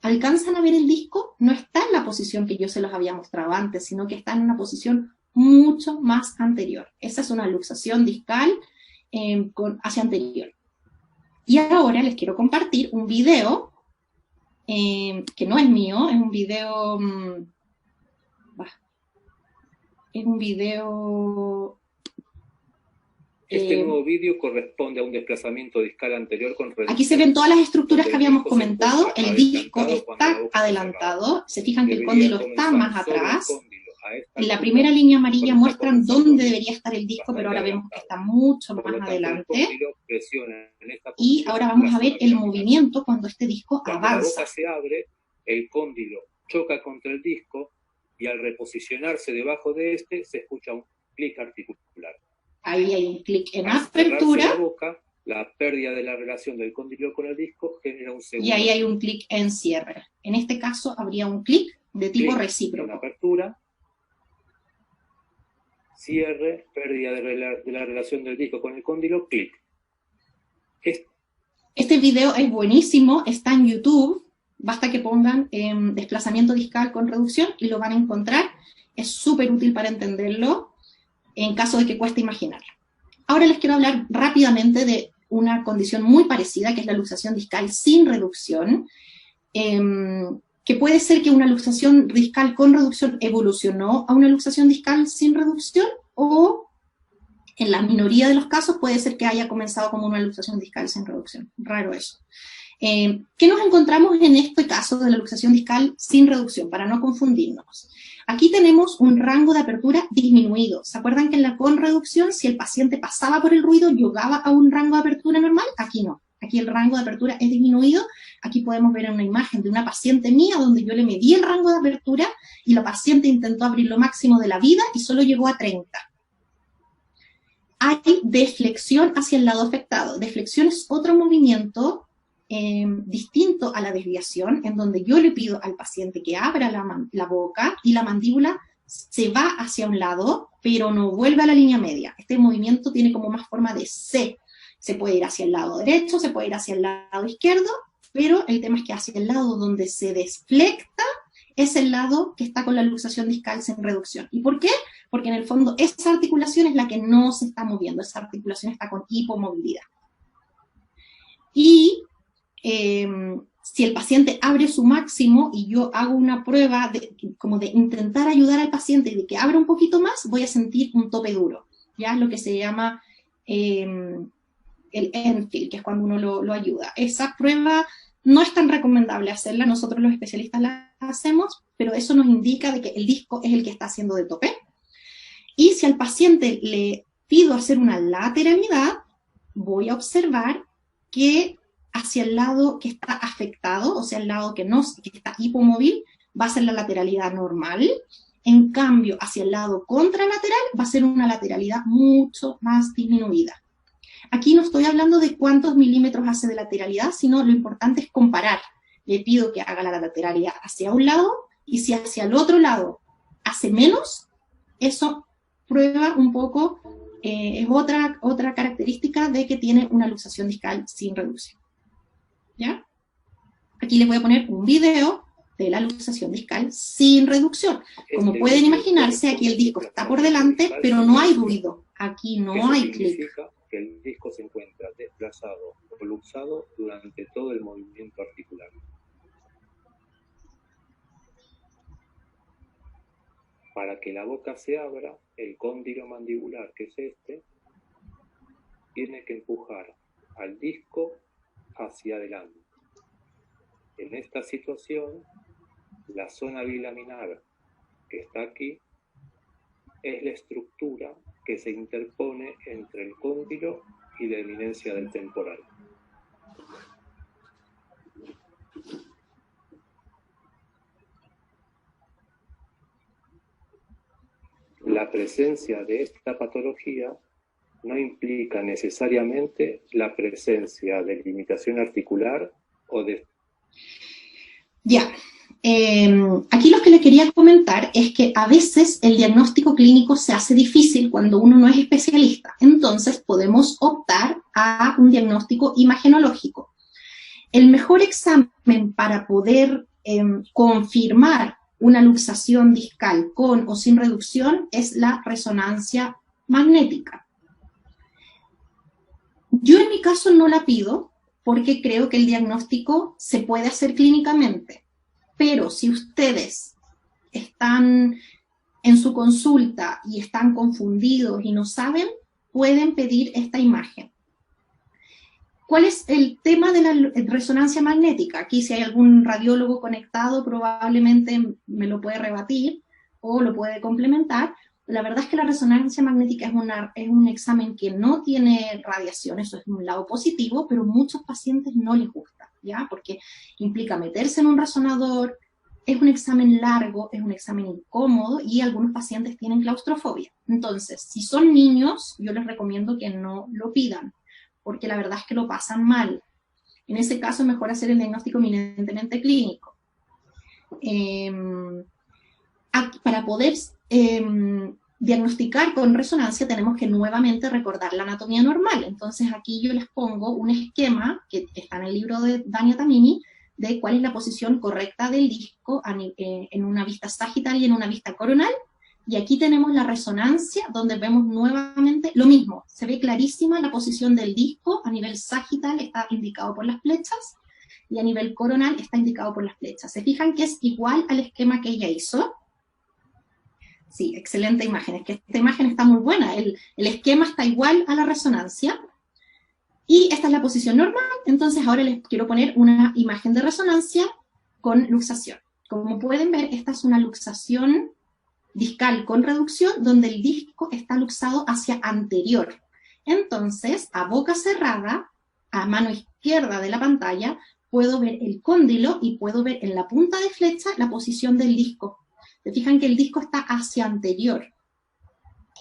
¿Alcanzan a ver el disco? No está en la posición que yo se los había mostrado antes, sino que está en una posición mucho más anterior. Esa es una luxación discal hacia anterior. Y ahora les quiero compartir un video que no es mío, es un video... es un video... Este nuevo vídeo corresponde a un desplazamiento discal anterior con reducción. Aquí se ven todas las estructuras que habíamos comentado. El disco está adelantado. Se fijan que el cóndilo está más atrás. En la primera línea amarilla muestran dónde debería estar el disco, pero ahora vemos que está mucho más adelante. Y ahora vamos a ver el movimiento cuando este disco avanza. Cuando la boca se abre, el cóndilo choca contra el disco y al reposicionarse debajo de este se escucha un clic articular. Ahí hay un clic en apertura. La boca, la pérdida de la relación del cóndilo con el disco genera un segundo. Y ahí hay un clic en cierre. En este caso habría un clic de tipo clic recíproco. en apertura, cierre, pérdida de la relación del disco con el cóndilo, clic. Este video es buenísimo, está en YouTube, basta que pongan desplazamiento discal con reducción y lo van a encontrar. Es súper útil para entenderlo en caso de que cueste imaginarlo. Ahora les quiero hablar rápidamente de una condición muy parecida, que es la luxación discal sin reducción, que puede ser que una luxación discal con reducción evolucionó a una luxación discal sin reducción, o en la minoría de los casos puede ser que haya comenzado como una luxación discal sin reducción. Raro eso. ¿Qué nos encontramos en este caso de la luxación discal sin reducción? Para no confundirnos. Aquí tenemos un rango de apertura disminuido. ¿Se acuerdan que en la con reducción, si el paciente pasaba por el ruido, llegaba a un rango de apertura normal? Aquí no. Aquí el rango de apertura es disminuido. Aquí podemos ver una imagen de una paciente mía donde yo le medí el rango de apertura y la paciente intentó abrir lo máximo de la vida y solo llegó a 30. Hay deflexión hacia el lado afectado. Deflexión es otro movimiento distinto a la desviación, en donde yo le pido al paciente que abra la boca y la mandíbula se va hacia un lado, pero no vuelve a la línea media. Este movimiento tiene como más forma de C. Se puede ir hacia el lado derecho, se puede ir hacia el lado izquierdo, pero el tema es que hacia el lado donde se desflecta es el lado que está con la luxación discal sin reducción. ¿Y por qué? Porque en el fondo esa articulación es la que no se está moviendo, esa articulación está con hipomovilidad. Y si el paciente abre su máximo y yo hago una prueba como de intentar ayudar al paciente y de que abra un poquito más, voy a sentir un tope duro, ¿ya? Lo que se llama el Enfield, que es cuando uno lo ayuda. Esa prueba no es tan recomendable hacerla, nosotros los especialistas la hacemos, pero eso nos indica de que el disco es el que está haciendo de tope. Y si al paciente le pido hacer una lateralidad, voy a observar que hacia el lado que está afectado, o sea, el lado que está hipomóvil, va a ser la lateralidad normal. En cambio, hacia el lado contralateral va a ser una lateralidad mucho más disminuida. Aquí no estoy hablando de cuántos milímetros hace de lateralidad, sino lo importante es comparar. Le pido que haga la lateralidad hacia un lado, y si hacia el otro lado hace menos, eso prueba un poco, es otra característica de que tiene una luxación discal sin reducción. ¿Ya? Aquí les voy a poner un video de la luxación discal sin reducción. Como pueden imaginarse, aquí el disco está por delante, pero no hay ruido. Aquí no hay clic. Significa que el disco se encuentra desplazado o luxado durante todo el movimiento articular. Para que la boca se abra, el cóndilo mandibular, que es este, tiene que empujar al disco hacia adelante. En esta situación, la zona bilaminar que está aquí es la estructura que se interpone entre el cóndilo y la eminencia del temporal. La presencia de esta patología no implica necesariamente la presencia de limitación articular o de... Ya, aquí lo que les quería comentar es que a veces el diagnóstico clínico se hace difícil cuando uno no es especialista. Entonces podemos optar a un diagnóstico imagenológico. El mejor examen para poder confirmar una luxación discal con o sin reducción es la resonancia magnética. Yo en mi caso no la pido porque creo que el diagnóstico se puede hacer clínicamente, pero si ustedes están en su consulta y están confundidos y no saben, pueden pedir esta imagen. ¿Cuál es el tema de la resonancia magnética? Aquí si hay algún radiólogo conectado probablemente me lo puede rebatir o lo puede complementar. La verdad es que la resonancia magnética es un examen que no tiene radiación, eso es un lado positivo, pero muchos pacientes no les gusta, ¿ya? Porque implica meterse en un resonador, es un examen largo, es un examen incómodo y algunos pacientes tienen claustrofobia. Entonces, si son niños, yo les recomiendo que no lo pidan, porque la verdad es que lo pasan mal. En ese caso es mejor hacer el diagnóstico eminentemente clínico. Para poder diagnosticar con resonancia tenemos que nuevamente recordar la anatomía normal. Entonces aquí yo les pongo un esquema que está en el libro de Dania Tamimi de cuál es la posición correcta del disco en una vista sagital y en una vista coronal. Y aquí tenemos la resonancia, donde vemos nuevamente lo mismo. Se ve clarísima la posición del disco. A nivel sagital está indicado por las flechas, y a nivel coronal está indicado por las flechas. ¿Se fijan que es igual al esquema que ella hizo? Sí, excelente imagen. Es que esta imagen está muy buena. El esquema está igual a la resonancia. Y esta es la posición normal. Entonces ahora les quiero poner una imagen de resonancia con luxación. Como pueden ver, esta es una luxación discal con reducción, donde el disco está luxado hacia anterior. Entonces, a boca cerrada, a mano izquierda de la pantalla, puedo ver el cóndilo y puedo ver en la punta de flecha la posición del disco. Se fijan que el disco está hacia anterior.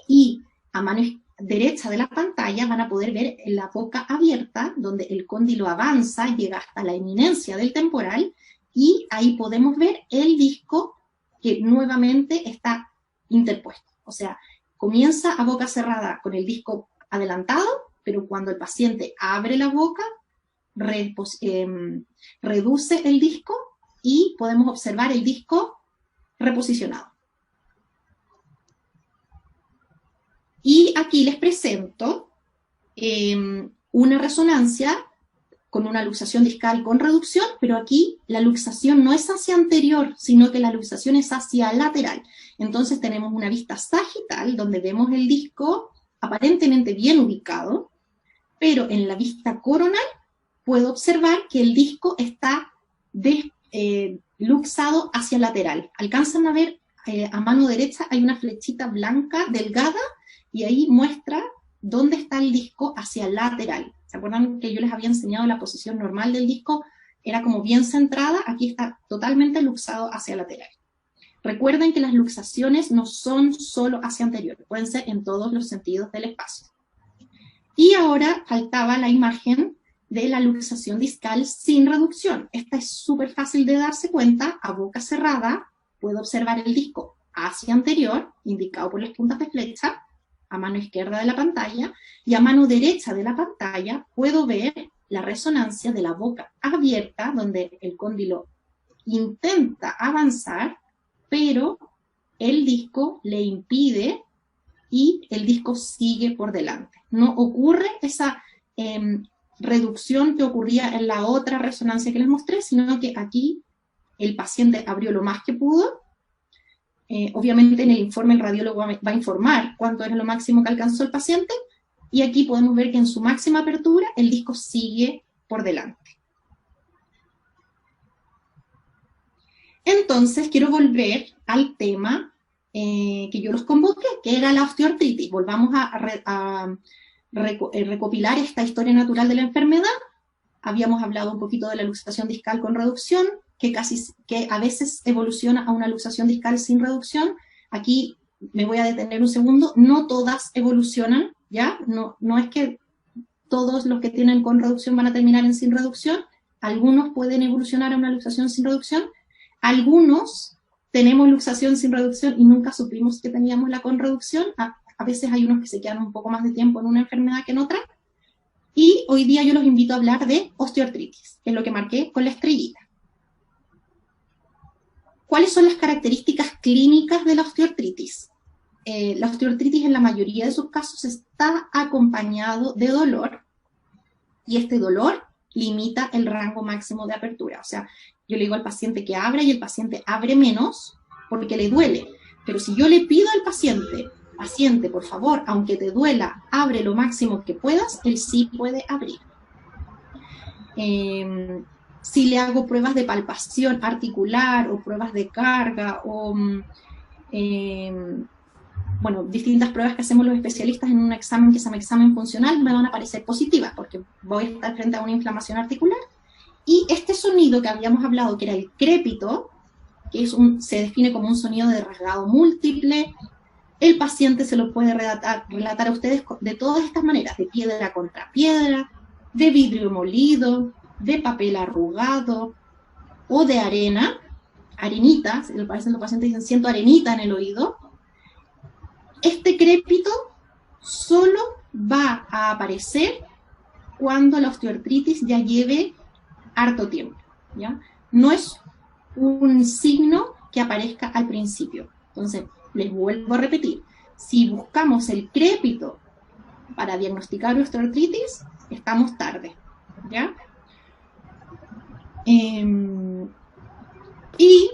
Y a mano derecha de la pantalla van a poder ver la boca abierta, donde el cóndilo avanza, llega hasta la eminencia del temporal, y ahí podemos ver el disco que nuevamente está interpuesto. O sea, comienza a boca cerrada con el disco adelantado, pero cuando el paciente abre la boca, reduce el disco y podemos observar el disco reposicionado. Y aquí les presento una resonancia con una luxación discal con reducción, pero aquí la luxación no es hacia anterior, sino que la luxación es hacia lateral. Entonces tenemos una vista sagital, donde vemos el disco aparentemente bien ubicado, pero en la vista coronal puedo observar que el disco está luxado hacia lateral. Alcanzan a ver, a mano derecha hay una flechita blanca delgada, y ahí muestra dónde está el disco hacia lateral. ¿Se acuerdan que yo les había enseñado la posición normal del disco? Era como bien centrada, aquí está totalmente luxado hacia lateral. Recuerden que las luxaciones no son solo hacia anterior, pueden ser en todos los sentidos del espacio. Y ahora faltaba la imagen de la luxación discal sin reducción. Esta es súper fácil de darse cuenta. A boca cerrada puedo observar el disco hacia anterior, indicado por las puntas de flecha, a mano izquierda de la pantalla, y a mano derecha de la pantalla puedo ver la resonancia de la boca abierta, donde el cóndilo intenta avanzar, pero el disco le impide y el disco sigue por delante. No ocurre esa reducción que ocurría en la otra resonancia que les mostré, sino que aquí el paciente abrió lo más que pudo. Obviamente en el informe el radiólogo va a informar cuánto era lo máximo que alcanzó el paciente, y aquí podemos ver que en su máxima apertura el disco sigue por delante. Entonces quiero volver al tema que yo los convoqué, que era la osteoartritis. Volvamos a recopilar esta historia natural de la enfermedad. Habíamos hablado un poquito de la luxación discal con reducción, que a veces evoluciona a una luxación discal sin reducción. Aquí me voy a detener un segundo. No todas evolucionan, ¿ya? No es que todos los que tienen con reducción van a terminar en sin reducción. Algunos pueden evolucionar a una luxación sin reducción. Algunos tenemos luxación sin reducción y nunca supimos que teníamos la con reducción. A veces hay unos que se quedan un poco más de tiempo en una enfermedad que en otra. Y hoy día yo los invito a hablar de osteoartritis, que es lo que marqué con la estrellita. ¿Cuáles son las características clínicas de la osteoartritis? La osteoartritis en la mayoría de sus casos está acompañado de dolor, y este dolor limita el rango máximo de apertura. O sea, yo le digo al paciente que abra y el paciente abre menos porque le duele. Pero si yo le pido al paciente, por favor, aunque te duela, abre lo máximo que puedas, él sí puede abrir. Si le hago pruebas de palpación articular o pruebas de carga o, bueno, distintas pruebas que hacemos los especialistas en un examen que se llama examen funcional, me van a parecer positivas porque voy a estar frente a una inflamación articular. Y este sonido que habíamos hablado, que era el crépito, que se define como un sonido de rasgado múltiple, el paciente se lo puede relatar a ustedes de todas estas maneras, de piedra contra piedra, de vidrio molido, de papel arrugado o de arena, arenita, los pacientes dicen siento arenita en el oído, este crépito solo va a aparecer cuando la osteoartritis ya lleve harto tiempo, ¿ya? No es un signo que aparezca al principio. Entonces, les vuelvo a repetir, si buscamos el crépito para diagnosticar osteoartritis, estamos tarde, ¿ya? Y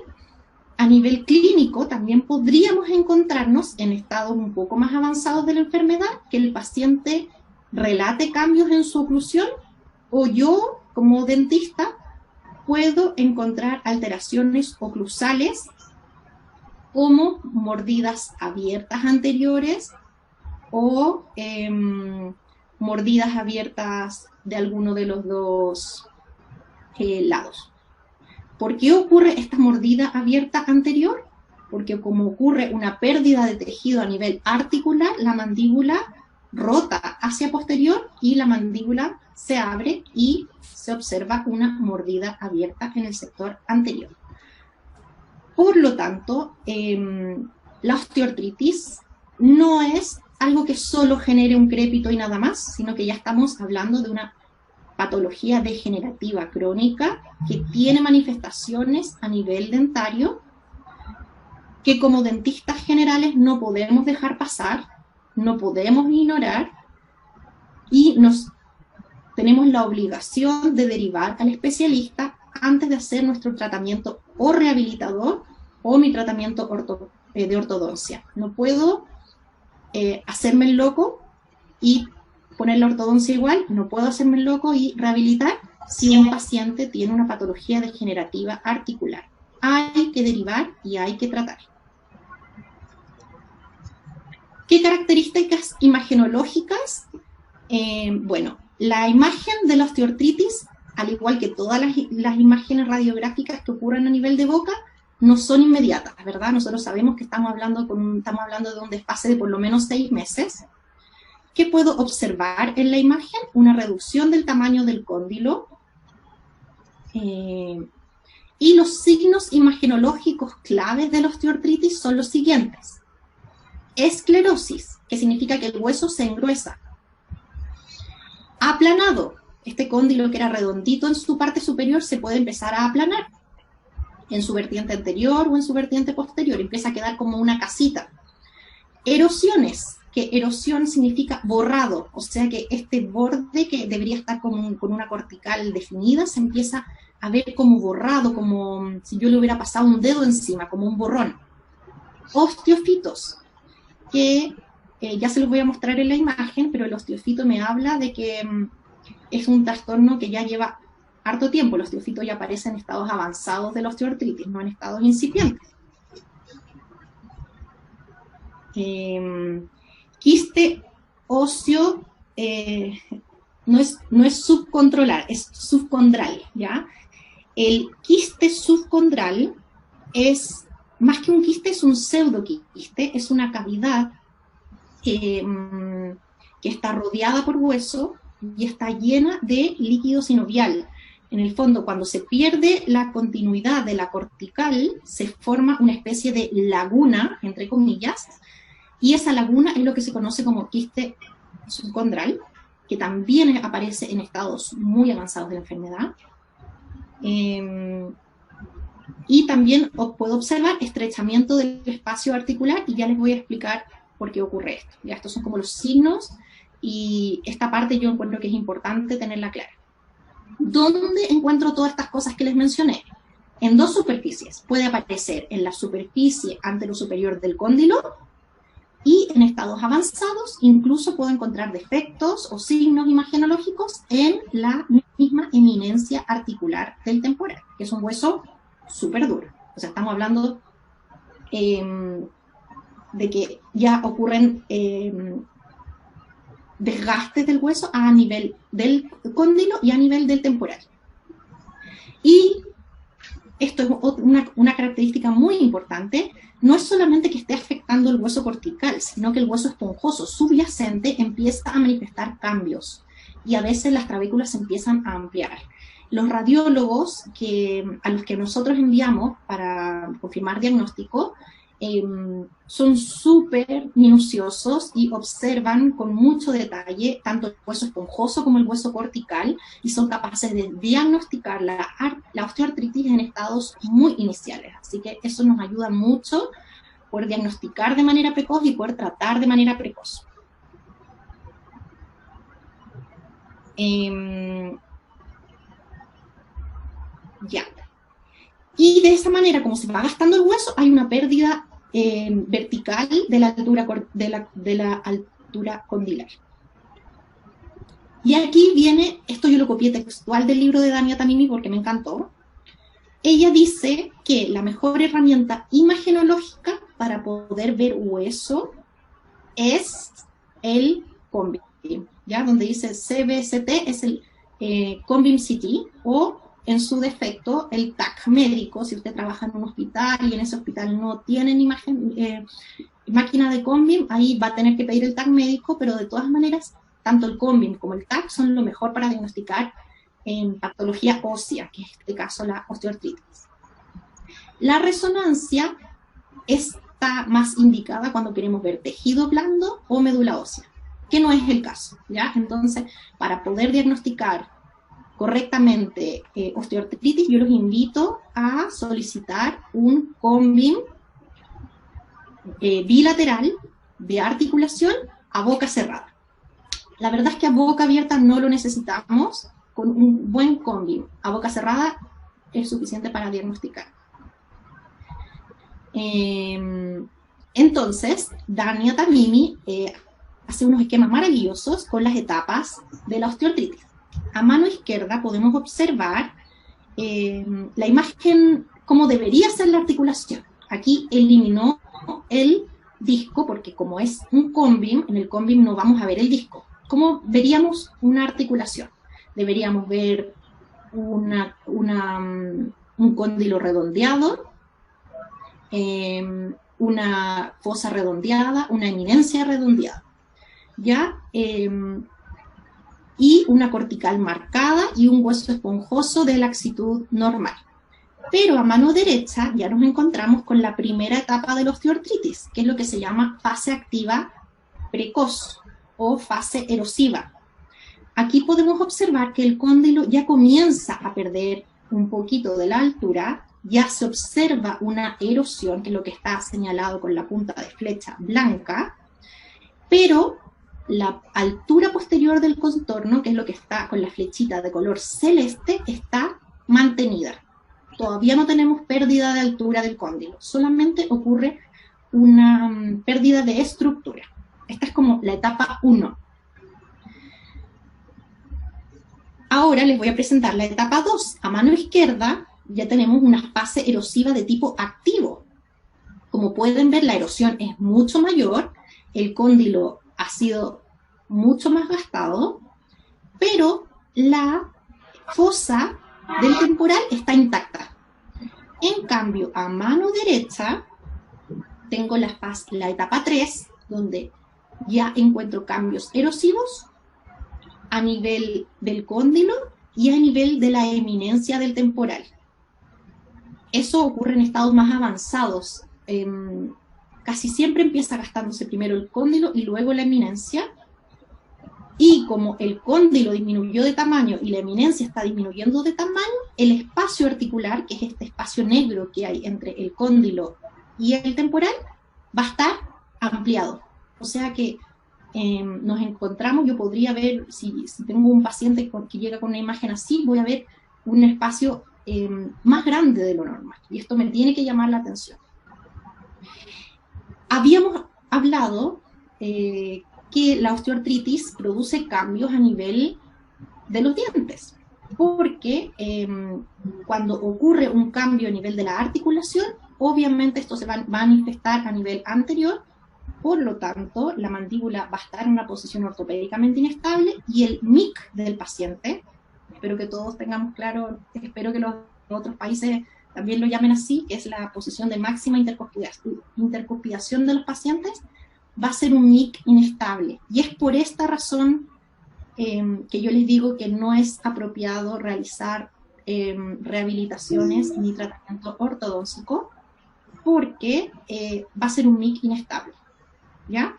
a nivel clínico también podríamos encontrarnos en estados un poco más avanzados de la enfermedad, que el paciente relate cambios en su oclusión, o yo, como dentista, puedo encontrar alteraciones oclusales como mordidas abiertas anteriores o mordidas abiertas de alguno de los dos lados. ¿Por qué ocurre esta mordida abierta anterior? Porque como ocurre una pérdida de tejido a nivel articular, la mandíbula rota hacia posterior y la mandíbula se abre y se observa una mordida abierta en el sector anterior. Por lo tanto, la osteoartritis no es algo que solo genere un crépito y nada más, sino que ya estamos hablando de una patología degenerativa crónica que tiene manifestaciones a nivel dentario que como dentistas generales no podemos dejar pasar, no podemos ignorar y tenemos la obligación de derivar al especialista antes de hacer nuestro tratamiento o rehabilitador o mi tratamiento de ortodoncia. No puedo hacerme el loco y poner la ortodoncia igual, no puedo hacerme el loco y rehabilitar si un paciente tiene una patología degenerativa articular. Hay que derivar y hay que tratar. ¿Qué características imagenológicas? Bueno, la imagen de la osteoartritis, al igual que todas las imágenes radiográficas que ocurren a nivel de boca, no son inmediatas, ¿verdad? Nosotros sabemos que estamos hablando de un desfase de por lo menos 6 meses. ¿Qué puedo observar en la imagen? Una reducción del tamaño del cóndilo. Y los signos imagenológicos claves de la osteoartritis son los siguientes. Esclerosis, que significa que el hueso se engruesa. Aplanado, este cóndilo que era redondito en su parte superior se puede empezar a aplanar en su vertiente anterior o en su vertiente posterior, empieza a quedar como una casita. Erosiones, que erosión significa borrado, o sea que este borde que debería estar con una cortical definida se empieza a ver como borrado, como si yo le hubiera pasado un dedo encima, como un borrón. Osteofitos, que ya se los voy a mostrar en la imagen, pero el osteofito me habla de que es un trastorno que ya lleva harto tiempo. El osteofito ya aparece en estados avanzados de la osteoartritis, no en estados incipientes. Quiste óseo no es subcontrolar, es subcondral, ¿ya? El quiste subcondral es, más que un quiste, es un pseudoquiste, es una cavidad que está rodeada por hueso y está llena de líquido sinovial. En el fondo, cuando se pierde la continuidad de la cortical, se forma una especie de laguna, entre comillas, y esa laguna es lo que se conoce como quiste subcondral, que también aparece en estados muy avanzados de la enfermedad. Y también puedo observar estrechamiento del espacio articular, y ya les voy a explicar por qué ocurre esto. Ya, estos son como los signos, y esta parte yo encuentro que es importante tenerla clara. ¿Dónde encuentro todas estas cosas que les mencioné? En dos superficies. Puede aparecer en la superficie anterosuperior del cóndilo, y en estados avanzados incluso puedo encontrar defectos o signos imagenológicos en la misma eminencia articular del temporal, que es un hueso súper duro. O sea, estamos hablando de que ya ocurren desgastes del hueso a nivel del cóndilo y a nivel del temporal. Y esto es una característica muy importante. No es solamente que esté afectando el hueso cortical, sino que el hueso esponjoso subyacente empieza a manifestar cambios. y a veces las trabéculas se empiezan a ampliar. Los radiólogos a los que nosotros enviamos para confirmar diagnóstico son súper minuciosos y observan con mucho detalle tanto el hueso esponjoso como el hueso cortical y son capaces de diagnosticar la osteoartritis en estados muy iniciales. Así que eso nos ayuda mucho poder diagnosticar de manera precoz y poder tratar de manera precoz. Ya. Y de esa manera, como se va gastando el hueso, hay una pérdida vertical de la altura condilar. Y aquí viene, esto yo lo copié textual del libro de Dania Tamimi porque me encantó. Ella dice que la mejor herramienta imagenológica para poder ver hueso es el COMBIM, ¿ya? Donde dice CBCT es el COMBIM CT, o en su defecto el TAC médico. Si usted trabaja en un hospital y en ese hospital no tienen máquina de COMBIM, ahí va a tener que pedir el TAC médico, pero de todas maneras, tanto el COMBIM como el TAC son lo mejor para diagnosticar en patología ósea, que en este caso la osteoartritis. La resonancia está más indicada cuando queremos ver tejido blando o médula ósea, que no es el caso, ¿ya? Entonces, para poder diagnosticar correctamente osteoartritis, yo los invito a solicitar un COMBIM bilateral de articulación a boca cerrada. La verdad es que a boca abierta no lo necesitamos. Con un buen COMBIM a boca cerrada es suficiente para diagnosticar. Entonces, Dania Tamimi hace unos esquemas maravillosos con las etapas de la osteoartritis. A mano izquierda podemos observar la imagen como debería ser la articulación. Aquí eliminó el disco porque como es un COMBIM, en el COMBIM no vamos a ver el disco. ¿Cómo veríamos una articulación? Deberíamos ver un cóndilo redondeado, una fosa redondeada, una eminencia redondeada, ¿ya? Y una cortical marcada y un hueso esponjoso de laxitud normal. Pero a mano derecha ya nos encontramos con la primera etapa de la osteoartritis, que es lo que se llama fase activa precoz o fase erosiva. Aquí podemos observar que el cóndilo ya comienza a perder un poquito de la altura, ya se observa una erosión, que es lo que está señalado con la punta de flecha blanca, pero la altura posterior del contorno, que es lo que está con la flechita de color celeste, está mantenida. Todavía no tenemos pérdida de altura del cóndilo, solamente ocurre una pérdida de estructura. Esta es como la etapa 1. Ahora les voy a presentar la etapa 2. A mano izquierda ya tenemos una fase erosiva de tipo activo. Como pueden ver, la erosión es mucho mayor, el cóndilo ha sido mucho más gastado, pero la fosa del temporal está intacta. En cambio, a mano derecha tengo la etapa 3, donde ya encuentro cambios erosivos a nivel del cóndilo y a nivel de la eminencia del temporal. Eso ocurre en estados más avanzados. Casi siempre empieza gastándose primero el cóndilo y luego la eminencia. Y como el cóndilo disminuyó de tamaño y la eminencia está disminuyendo de tamaño, el espacio articular, que es este espacio negro que hay entre el cóndilo y el temporal, va a estar ampliado. O sea que nos encontramos, yo podría ver, si tengo un paciente que llega con una imagen así, voy a ver un espacio más grande de lo normal. Y esto me tiene que llamar la atención. Habíamos hablado que la osteoartritis produce cambios a nivel de los dientes, porque cuando ocurre un cambio a nivel de la articulación, obviamente esto se va a manifestar a nivel anterior. Por lo tanto, la mandíbula va a estar en una posición ortopédicamente inestable y el MIC del paciente, espero que todos tengamos claro, espero que los otros países también lo llamen así, que es la posición de máxima intercuspidación de los pacientes, va a ser un MIC inestable. Y es por esta razón que yo les digo que no es apropiado realizar rehabilitaciones ni tratamiento ortodóntico porque va a ser un MIC inestable, ¿ya?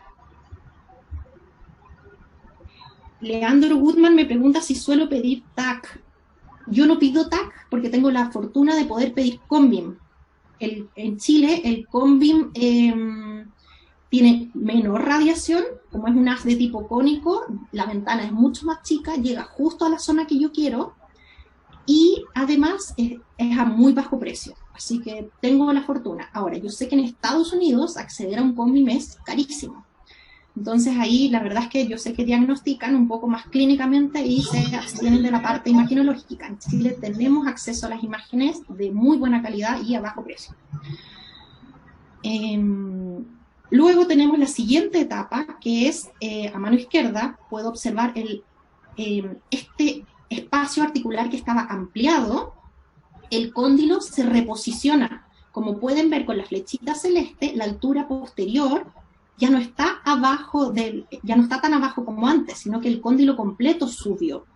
Leandro Goodman me pregunta si suelo pedir TAC. Yo no pido TAC porque tengo la fortuna de poder pedir Combim. En Chile el Combim tiene menor radiación, como es un haz de tipo cónico, la ventana es mucho más chica, llega justo a la zona que yo quiero y además es a muy bajo precio. Así que tengo la fortuna. Ahora, yo sé que en Estados Unidos acceder a un Combim es carísimo. Entonces ahí la verdad es que yo sé que diagnostican un poco más clínicamente y se abstienen de la parte imaginológica. En Chile tenemos acceso a las imágenes de muy buena calidad y a bajo precio. Luego tenemos la siguiente etapa, que es a mano izquierda, puedo observar este espacio articular que estaba ampliado, el cóndilo se reposiciona. Como pueden ver con la flechita celeste, la altura posterior ya no está ya no está tan abajo como antes, sino que el cóndilo completo subió.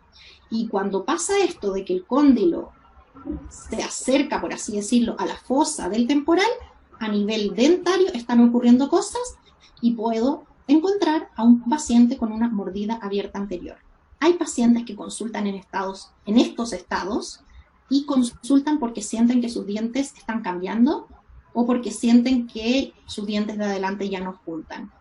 Y cuando pasa esto de que el cóndilo se acerca, por así decirlo, a la fosa del temporal, a nivel dentario están ocurriendo cosas y puedo encontrar a un paciente con una mordida abierta anterior. Hay pacientes que consultan en estos estados y consultan porque sienten que sus dientes están cambiando o porque sienten que sus dientes de adelante ya no juntan.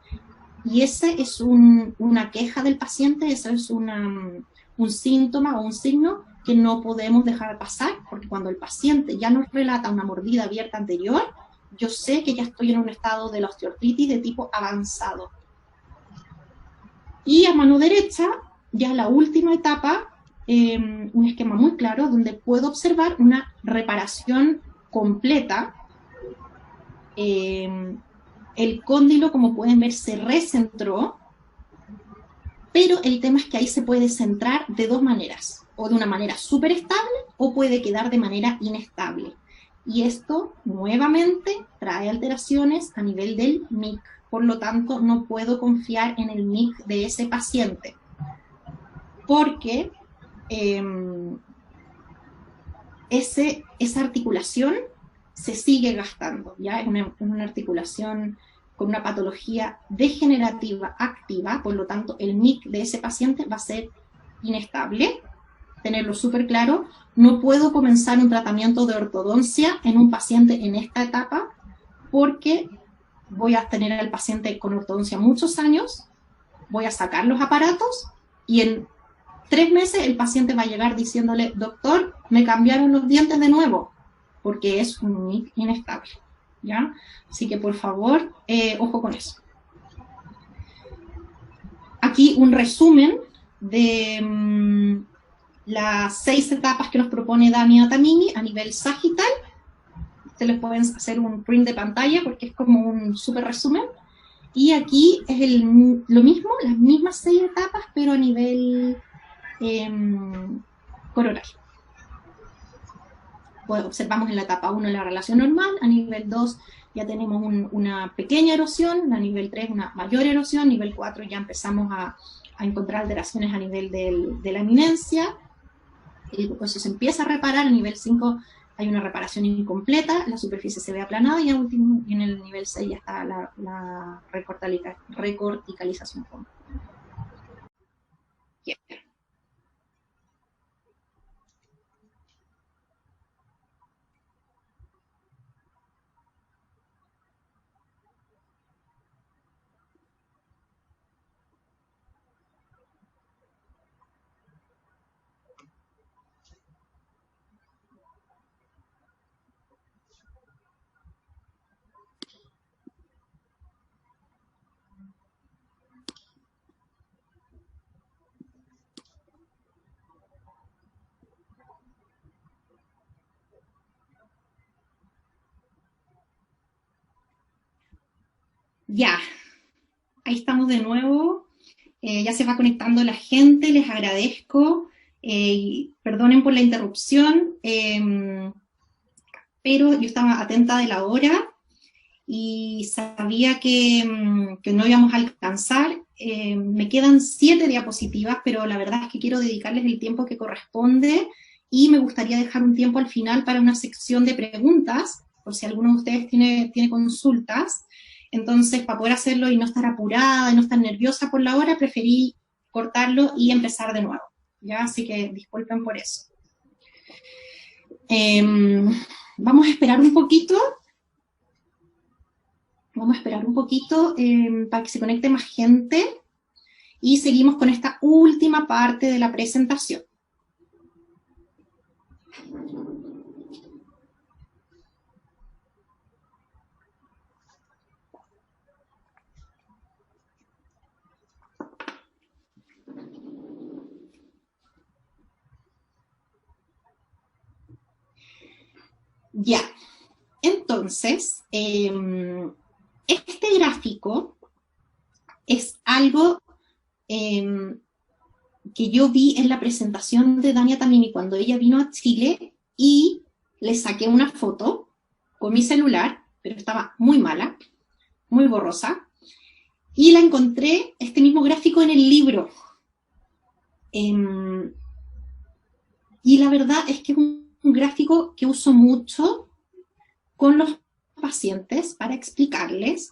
Y ese es una queja del paciente, ese es un síntoma o un signo que no podemos dejar pasar, porque cuando el paciente ya nos relata una mordida abierta anterior, yo sé que ya estoy en un estado de la osteoartritis de tipo avanzado. Y a mano derecha, ya la última etapa, un esquema muy claro donde puedo observar una reparación completa. El cóndilo, como pueden ver, se recentró, pero el tema es que ahí se puede centrar de dos maneras, o de una manera súper estable o puede quedar de manera inestable. Y esto nuevamente trae alteraciones a nivel del MIC, por lo tanto no puedo confiar en el MIC de ese paciente, porque esa articulación se sigue gastando, ¿ya? Es una articulación con una patología degenerativa activa, por lo tanto el MIC de ese paciente va a ser inestable, tenerlo súper claro. No puedo comenzar un tratamiento de ortodoncia en un paciente en esta etapa porque voy a tener al paciente con ortodoncia muchos años, voy a sacar los aparatos y en 3 meses el paciente va a llegar diciéndole, doctor, me cambiaron los dientes de nuevo, porque es un MIC inestable, ¿ya? Así que por favor, ojo con eso. Aquí un resumen de las 6 etapas que nos propone Dani Tamimi a nivel sagital. Ustedes les pueden hacer un print de pantalla porque es como un súper resumen. Y aquí es lo mismo, las mismas 6 etapas, pero a nivel coronario. Pues observamos en la etapa 1 la relación normal, a nivel 2 ya tenemos una pequeña erosión, a nivel 3 una mayor erosión, a nivel 4 ya empezamos a encontrar alteraciones a nivel de la eminencia, el hueso se empieza a reparar, a nivel 5 hay una reparación incompleta, la superficie se ve aplanada y en el nivel 6 ya está la recorticalización. Bien. Ya, ahí estamos de nuevo, ya se va conectando la gente, les agradezco, perdonen por la interrupción, pero yo estaba atenta de la hora y sabía que no íbamos a alcanzar, Me quedan 7 diapositivas, pero la verdad es que quiero dedicarles el tiempo que corresponde y me gustaría dejar un tiempo al final para una sección de preguntas, por si alguno de ustedes tiene consultas. Entonces, para poder hacerlo y no estar apurada y no estar nerviosa por la hora, preferí cortarlo y empezar de nuevo, ¿ya? Así que disculpen por eso. Vamos a esperar un poquito. Vamos a esperar un poquito para que se conecte más gente y seguimos con esta última parte de la presentación. Ya, entonces, este gráfico es algo que yo vi en la presentación de Dania Tamimi cuando ella vino a Chile y le saqué una foto con mi celular, pero estaba muy mala, muy borrosa, y la encontré, este mismo gráfico, en el libro. Y la verdad es que es un gráfico que uso mucho con los pacientes para explicarles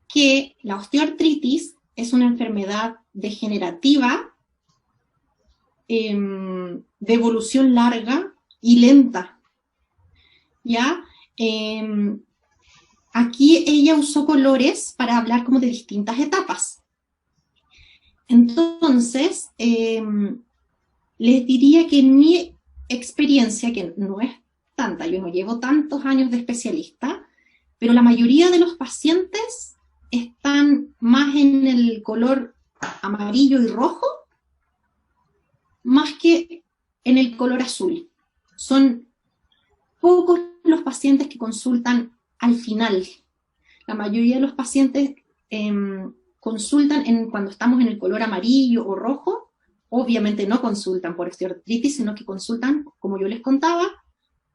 que la osteoartritis es una enfermedad degenerativa de evolución larga y lenta, ¿ya? Aquí ella usó colores para hablar como de distintas etapas. Entonces, les diría que en mi experiencia, que no es tanta, yo no llevo tantos años de especialista, pero la mayoría de los pacientes están más en el color amarillo y rojo, más que en el color azul. Son pocos los pacientes que consultan al final. La mayoría de los pacientes consultan cuando estamos en el color amarillo o rojo. Obviamente no consultan por osteoartritis, sino que consultan, como yo les contaba,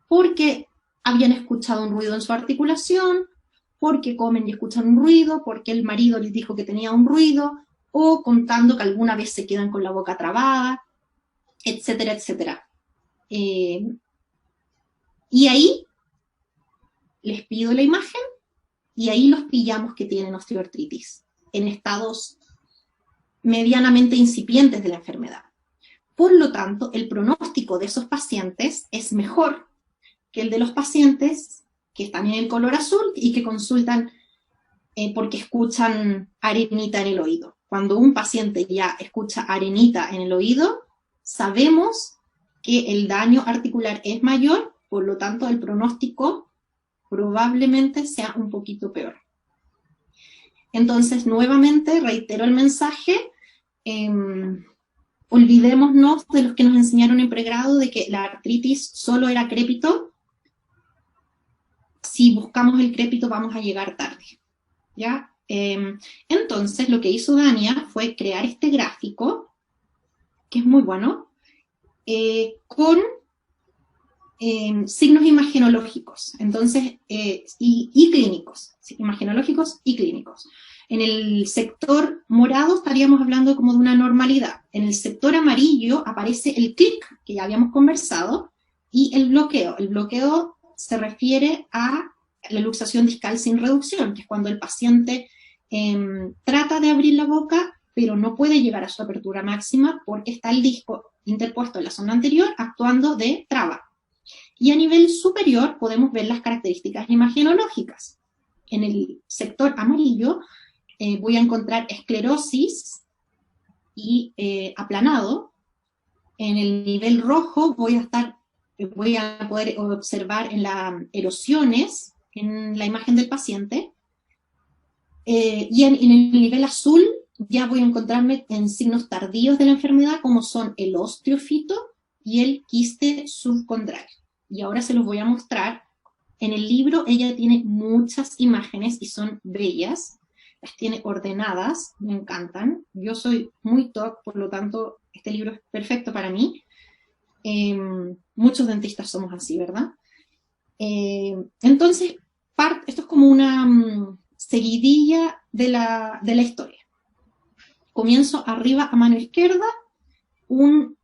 porque habían escuchado un ruido en su articulación, porque comen y escuchan un ruido, porque el marido les dijo que tenía un ruido, o contando que alguna vez se quedan con la boca trabada, etcétera, etcétera. Y ahí les pido la imagen y ahí los pillamos que tienen osteoartritis en estados medianamente incipientes de la enfermedad. Por lo tanto, el pronóstico de esos pacientes es mejor que el de los pacientes que están en el color azul y que consultan porque escuchan arenita en el oído. Cuando un paciente ya escucha arenita en el oído, sabemos que el daño articular es mayor, por lo tanto el pronóstico probablemente sea un poquito peor. Entonces, nuevamente, reitero el mensaje, olvidémonos de los que nos enseñaron en pregrado de que la artritis solo era crépito. Si buscamos el crépito vamos a llegar tarde, ¿ya? Entonces, lo que hizo Dania fue crear este gráfico, que es muy bueno, con signos imagenológicos, entonces, y clínicos, ¿sí? Imagenológicos y clínicos. En el sector morado estaríamos hablando como de una normalidad. En el sector amarillo aparece el clic, que ya habíamos conversado, y el bloqueo. El bloqueo se refiere a la luxación discal sin reducción, que es cuando el paciente trata de abrir la boca, pero no puede llegar a su apertura máxima porque está el disco interpuesto en la zona anterior actuando de traba. Y a nivel superior podemos ver las características imagenológicas. En el sector amarillo voy a encontrar esclerosis y aplanado. En el nivel rojo voy a poder observar en las erosiones en la imagen del paciente. Y en el nivel azul ya voy a encontrarme en signos tardíos de la enfermedad, como son el osteofito y el quiste subcondral. Y ahora se los voy a mostrar. En el libro ella tiene muchas imágenes y son bellas. Las tiene ordenadas, me encantan. Yo soy muy TOC, por lo tanto este libro es perfecto para mí. Muchos dentistas somos así, ¿verdad? Entonces, esto es como una seguidilla de la historia. comienzo arriba a mano izquierda, un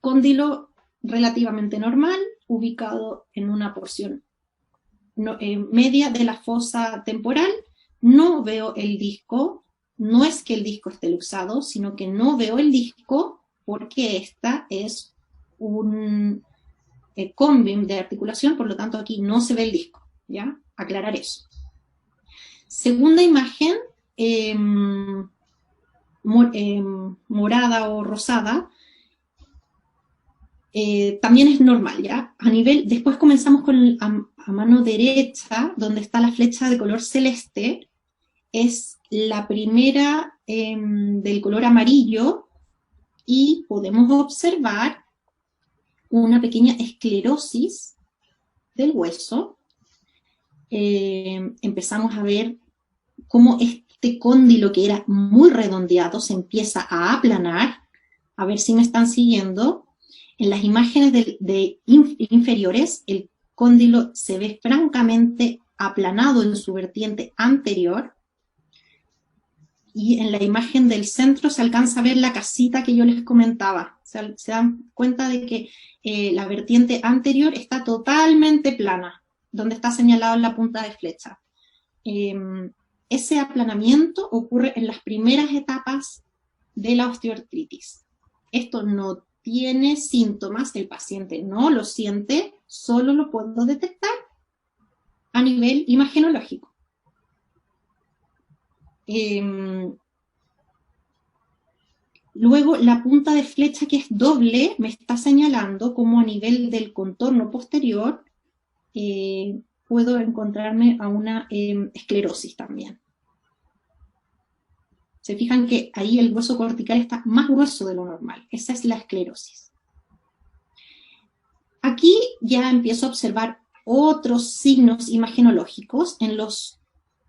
cóndilo relativamente normal, ubicado en una porción media de la fosa temporal. No veo el disco, no es que el disco esté luxado, sino que no veo el disco porque esta es un cóndilo de articulación, por lo tanto aquí no se ve el disco, ¿ya? Aclarar eso. Segunda imagen, morada o rosada, también es normal, ¿ya? Después comenzamos con a mano derecha, donde está la flecha de color celeste, es la primera del color amarillo, y podemos observar una pequeña esclerosis del hueso. Empezamos a ver cómo este cóndilo, que era muy redondeado, se empieza a aplanar. A ver si me están siguiendo. En las imágenes inferiores, el cóndilo se ve francamente aplanado en su vertiente anterior, y en la imagen del centro se alcanza a ver la casita que yo les comentaba. Se dan cuenta de que la vertiente anterior está totalmente plana, donde está señalado en la punta de flecha. Ese aplanamiento ocurre en las primeras etapas de la osteoartritis. Esto no tiene síntomas, el paciente no lo siente, solo lo puedo detectar a nivel imagenológico. Luego la punta de flecha, que es doble, me está señalando cómo a nivel del contorno posterior puedo encontrarme a una esclerosis también. Se fijan que ahí el hueso cortical está más grueso de lo normal. Esa es la esclerosis. Aquí ya empiezo a observar otros signos imagenológicos. En los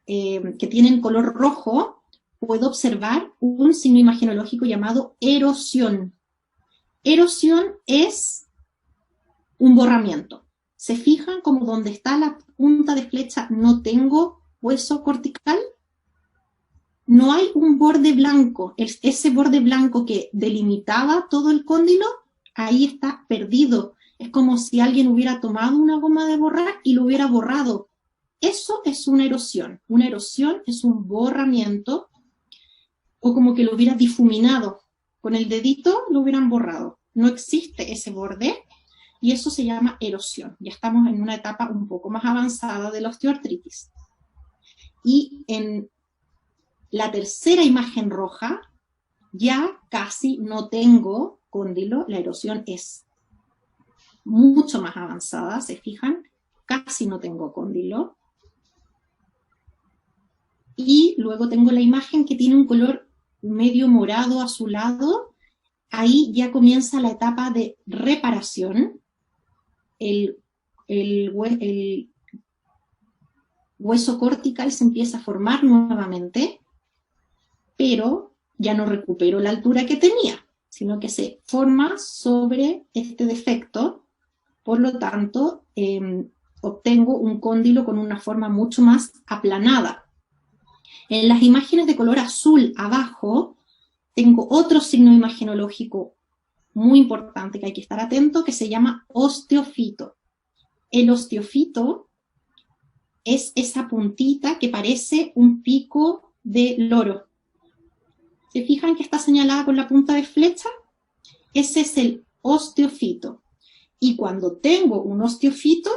que tienen color rojo, puedo observar un signo imagenológico llamado erosión. Erosión es un borramiento. ¿Se fijan como donde está la punta de flecha no tengo hueso cortical? No hay un borde blanco. Ese borde blanco que delimitaba todo el cóndilo, ahí está perdido. Es como si alguien hubiera tomado una goma de borrar y lo hubiera borrado. Eso es una erosión. Una erosión es un borramiento, o como que lo hubiera difuminado. Con el dedito lo hubieran borrado. No existe ese borde, y eso se llama erosión. Ya estamos en una etapa un poco más avanzada de la osteoartritis. Y en la tercera imagen roja, ya casi no tengo cóndilo, la erosión es mucho más avanzada, ¿se fijan? Casi no tengo cóndilo. Y luego tengo la imagen que tiene un color medio morado azulado. Ahí ya comienza la etapa de reparación. El hueso cortical se empieza a formar nuevamente, pero ya no recupero la altura que tenía, sino que se forma sobre este defecto. Por lo tanto, obtengo un cóndilo con una forma mucho más aplanada. En las imágenes de color azul abajo, tengo otro signo imagenológico muy importante que hay que estar atento, que se llama osteofito. El osteofito es esa puntita que parece un pico de loro. ¿Se fijan que está señalada con la punta de flecha? Ese es el osteofito. Y cuando tengo un osteofito,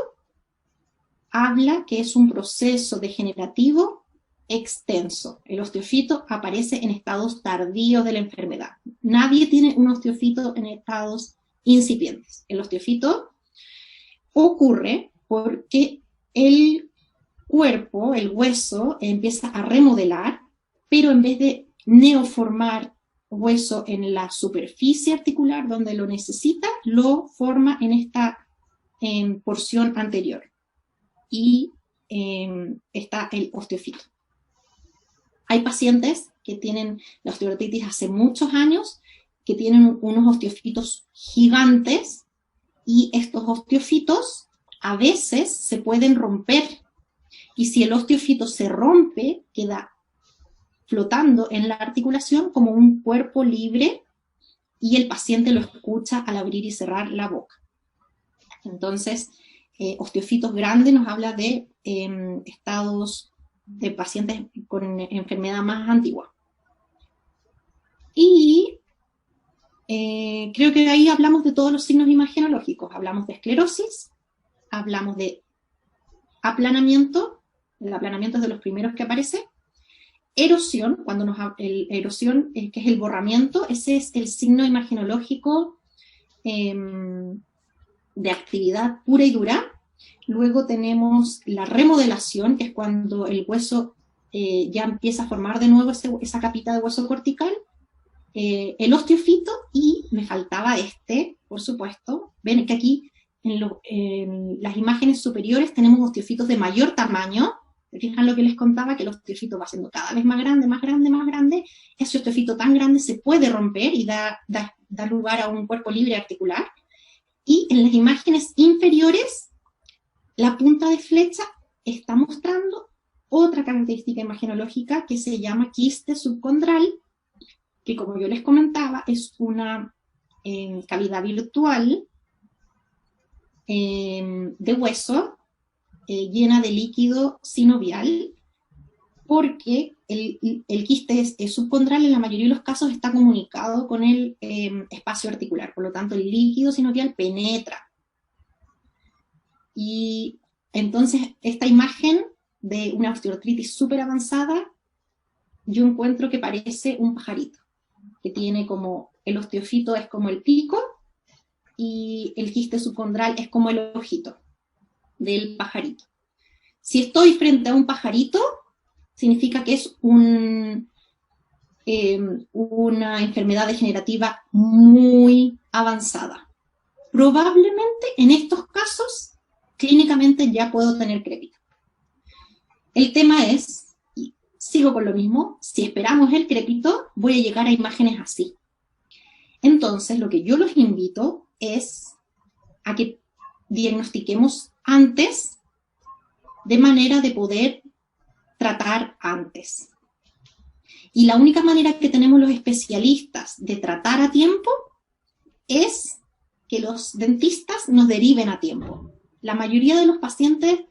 habla que es un proceso degenerativo extenso. El osteofito aparece en estados tardíos de la enfermedad. Nadie tiene un osteofito en estados incipientes. El osteofito ocurre porque el cuerpo, el hueso, empieza a remodelar, pero en vez de neoformar hueso en la superficie articular donde lo necesita, lo forma en esta porción anterior. Y está el osteofito. Hay pacientes que tienen la osteoartritis hace muchos años, que tienen unos osteofitos gigantes, y estos osteofitos a veces se pueden romper. Y si el osteofito se rompe, queda flotando en la articulación como un cuerpo libre y el paciente lo escucha al abrir y cerrar la boca. Entonces, osteofitos grandes nos habla de estados de pacientes con enfermedad más antigua. Y creo que ahí hablamos de todos los signos imagenológicos. Hablamos de esclerosis, hablamos de aplanamiento, el aplanamiento es de los primeros que aparece. Erosión, erosión, que es el borramiento, ese es el signo imagenológico de actividad pura y dura. Luego tenemos la remodelación, que es cuando el hueso ya empieza a formar de nuevo esa capita de hueso cortical. El osteofito, y me faltaba por supuesto. Ven que aquí en las imágenes superiores tenemos osteofitos de mayor tamaño. ¿Se fijan lo que les contaba? Que el osteofito va siendo cada vez más grande, más grande, más grande. Ese osteofito tan grande se puede romper y da lugar a un cuerpo libre articular. Y en las imágenes inferiores, la punta de flecha está mostrando otra característica imagenológica que se llama quiste subcondral, que, como yo les comentaba, es una cavidad virtual de hueso llena de líquido sinovial, porque el quiste subcondral en la mayoría de los casos está comunicado con el espacio articular, por lo tanto el líquido sinovial penetra. Y entonces esta imagen de una osteoartritis súper avanzada, yo encuentro que parece un pajarito, que tiene como, el osteofito es como el pico, y el quiste subcondral es como el ojito del pajarito. Si estoy frente a un pajarito, significa que es una enfermedad degenerativa muy avanzada. Probablemente en estos casos, clínicamente ya puedo tener crépito. El tema es, y sigo con lo mismo, si esperamos el crépito, voy a llegar a imágenes así. Entonces, lo que yo los invito es a que diagnostiquemos antes, de manera de poder tratar antes. Y la única manera que tenemos los especialistas de tratar a tiempo es que los dentistas nos deriven a tiempo. La mayoría de los pacientes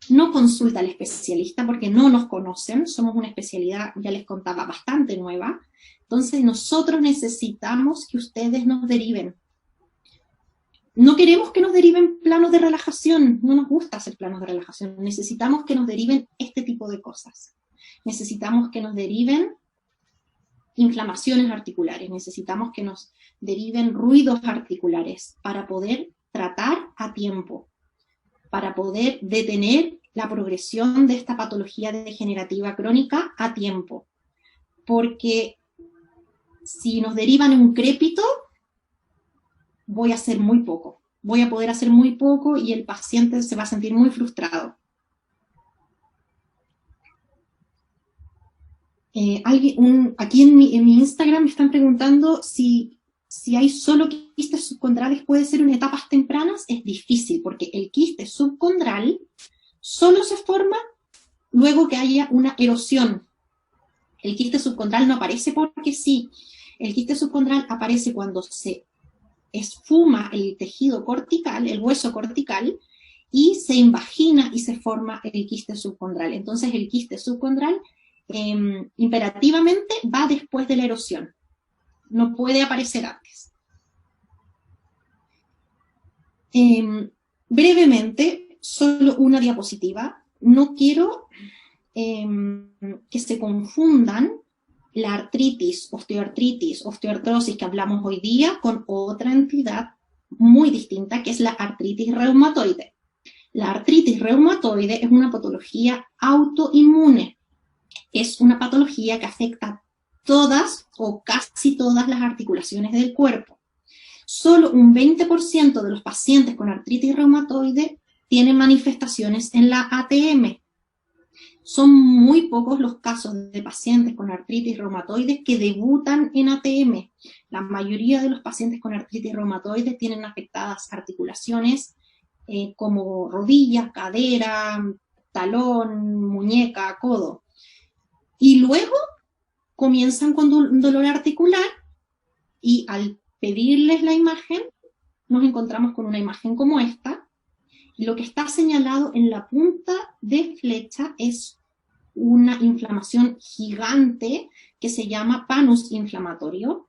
no consulta al especialista porque no nos conocen, somos una especialidad, ya les contaba, bastante nueva. Entonces nosotros necesitamos que ustedes nos deriven. No queremos que nos deriven planos de relajación, no nos gusta hacer planos de relajación, necesitamos que nos deriven este tipo de cosas. Necesitamos que nos deriven inflamaciones articulares, necesitamos que nos deriven ruidos articulares para poder tratar a tiempo, para poder detener la progresión de esta patología degenerativa crónica a tiempo. Porque si nos derivan un crépito, voy a hacer muy poco. Voy a poder hacer muy poco y el paciente se va a sentir muy frustrado. Aquí en mi Instagram me están preguntando si hay solo quistes subcondrales, puede ser en etapas tempranas. Es difícil, porque el quiste subcondral solo se forma luego que haya una erosión. El quiste subcondral no aparece porque sí. El quiste subcondral aparece cuando se esfuma el tejido cortical, el hueso cortical, y se invagina y se forma el quiste subcondral. Entonces el quiste subcondral imperativamente va después de la erosión. No puede aparecer antes. Brevemente, solo una diapositiva. No quiero que se confundan la artritis, osteoartrosis que hablamos hoy día con otra entidad muy distinta, que es la artritis reumatoide. La artritis reumatoide es una patología autoinmune. Es una patología que afecta todas o casi todas las articulaciones del cuerpo. Solo un 20% de los pacientes con artritis reumatoide tienen manifestaciones en la ATM. Son muy pocos los casos de pacientes con artritis reumatoide que debutan en ATM. La mayoría de los pacientes con artritis reumatoide tienen afectadas articulaciones como rodilla, cadera, talón, muñeca, codo. Y luego comienzan con un dolor articular y al pedirles la imagen, nos encontramos con una imagen como esta. Y lo que está señalado en la punta de flecha es una inflamación gigante que se llama panus inflamatorio,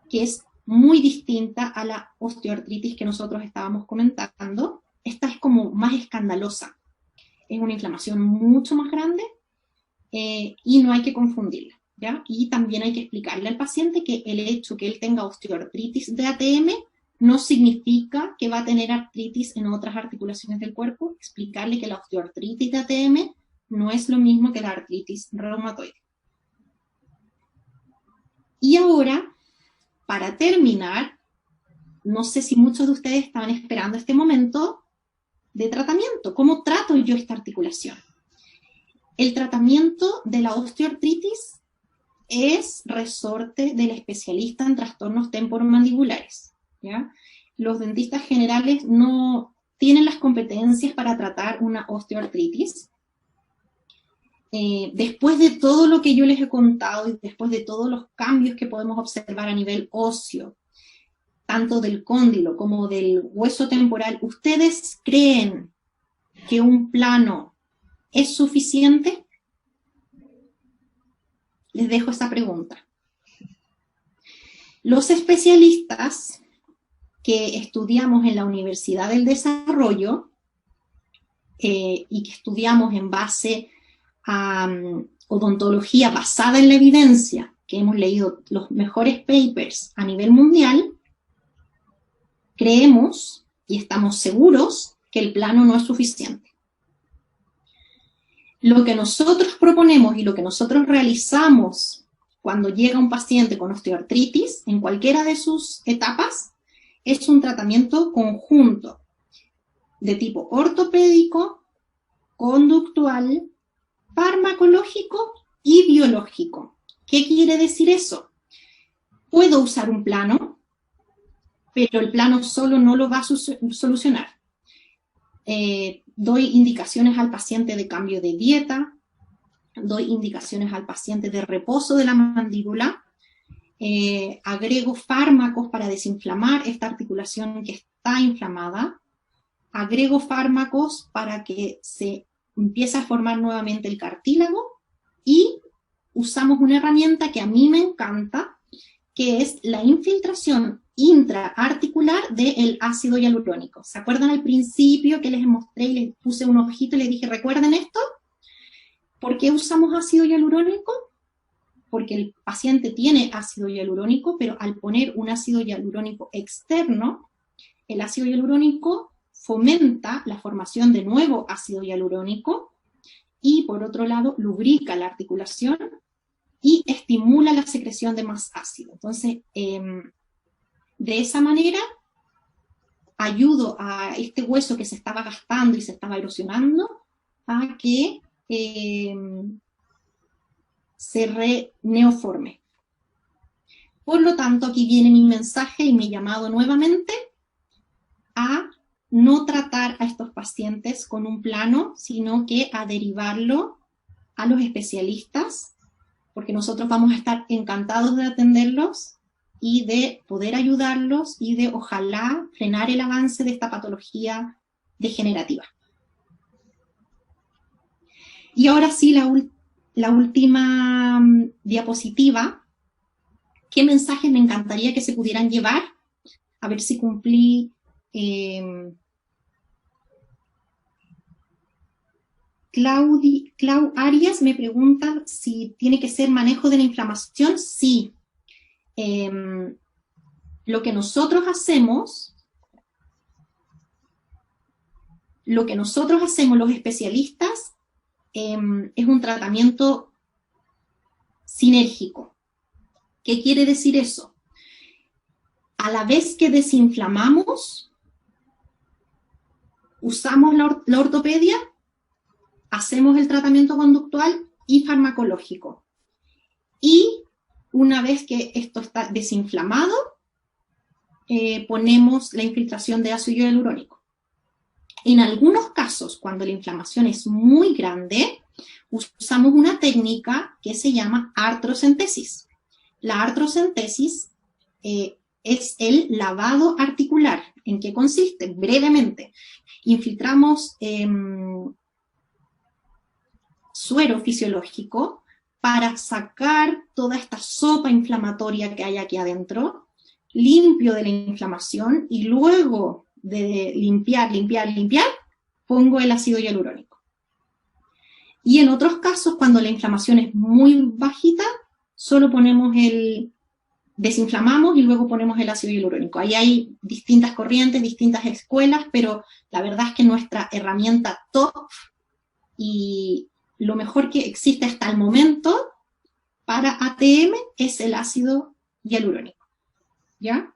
que es muy distinta a la osteoartritis que nosotros estábamos comentando. Esta es como más escandalosa. Es una inflamación mucho más grande y no hay que confundirla, ¿ya? Y también hay que explicarle al paciente que el hecho que él tenga osteoartritis de ATM no significa que va a tener artritis en otras articulaciones del cuerpo. Explicarle que la osteoartritis de ATM no es lo mismo que la artritis reumatoide. Y ahora, para terminar, no sé si muchos de ustedes estaban esperando este momento de tratamiento. ¿Cómo trato yo esta articulación? El tratamiento de la osteoartritis es resorte del especialista en trastornos temporomandibulares, ¿ya? Los dentistas generales no tienen las competencias para tratar una osteoartritis. Después de todo lo que yo les he contado y después de todos los cambios que podemos observar a nivel óseo, tanto del cóndilo como del hueso temporal, ¿ustedes creen que un plano es suficiente? Les dejo esa pregunta. Los especialistas que estudiamos en la Universidad del Desarrollo y que estudiamos en base a odontología basada en la evidencia, que hemos leído los mejores papers a nivel mundial, creemos y estamos seguros que el plano no es suficiente. Lo que nosotros proponemos y lo que nosotros realizamos cuando llega un paciente con osteoartritis, en cualquiera de sus etapas, es un tratamiento conjunto de tipo ortopédico, conductual, farmacológico y biológico. ¿Qué quiere decir eso? Puedo usar un plano, pero el plano solo no lo va a solucionar. Doy indicaciones al paciente de cambio de dieta, doy indicaciones al paciente de reposo de la mandíbula, agrego fármacos para desinflamar esta articulación que está inflamada, agrego fármacos para que se empiece a formar nuevamente el cartílago y usamos una herramienta que a mí me encanta, que es la infiltración intraarticular del ácido hialurónico. ¿Se acuerdan al principio que les mostré y les puse un ojito y les dije, recuerden esto? ¿Por qué usamos ácido hialurónico? Porque el paciente tiene ácido hialurónico, pero al poner un ácido hialurónico externo, el ácido hialurónico fomenta la formación de nuevo ácido hialurónico y, por otro lado, lubrica la articulación y estimula la secreción de más ácido. Entonces, de esa manera, ayudo a este hueso que se estaba gastando y se estaba erosionando a que se neoforme. Por lo tanto, aquí viene mi mensaje y mi llamado nuevamente a no tratar a estos pacientes con un plano, sino que a derivarlo a los especialistas, porque nosotros vamos a estar encantados de atenderlos y de poder ayudarlos y de, ojalá, frenar el avance de esta patología degenerativa. Y ahora sí, la última diapositiva. ¿Qué mensajes me encantaría que se pudieran llevar? A ver si cumplí. Clau Arias me pregunta si tiene que ser manejo de la inflamación. Sí. Lo que nosotros hacemos los especialistas es un tratamiento sinérgico. ¿Qué quiere decir eso? A la vez que desinflamamos, usamos la ortopedia, hacemos el tratamiento conductual y farmacológico. Y una vez que esto está desinflamado, ponemos la infiltración de ácido hialurónico. En algunos casos, cuando la inflamación es muy grande, usamos una técnica que se llama artrocentesis. La artrocentesis es el lavado articular. ¿En qué consiste? Brevemente, infiltramos suero fisiológico para sacar toda esta sopa inflamatoria que hay aquí adentro, limpio de la inflamación, y luego de limpiar, pongo el ácido hialurónico. Y en otros casos, cuando la inflamación es muy bajita, solo desinflamamos y luego ponemos el ácido hialurónico. Ahí hay distintas corrientes, distintas escuelas, pero la verdad es que nuestra herramienta top y lo mejor que existe hasta el momento para ATM es el ácido hialurónico. ¿Ya?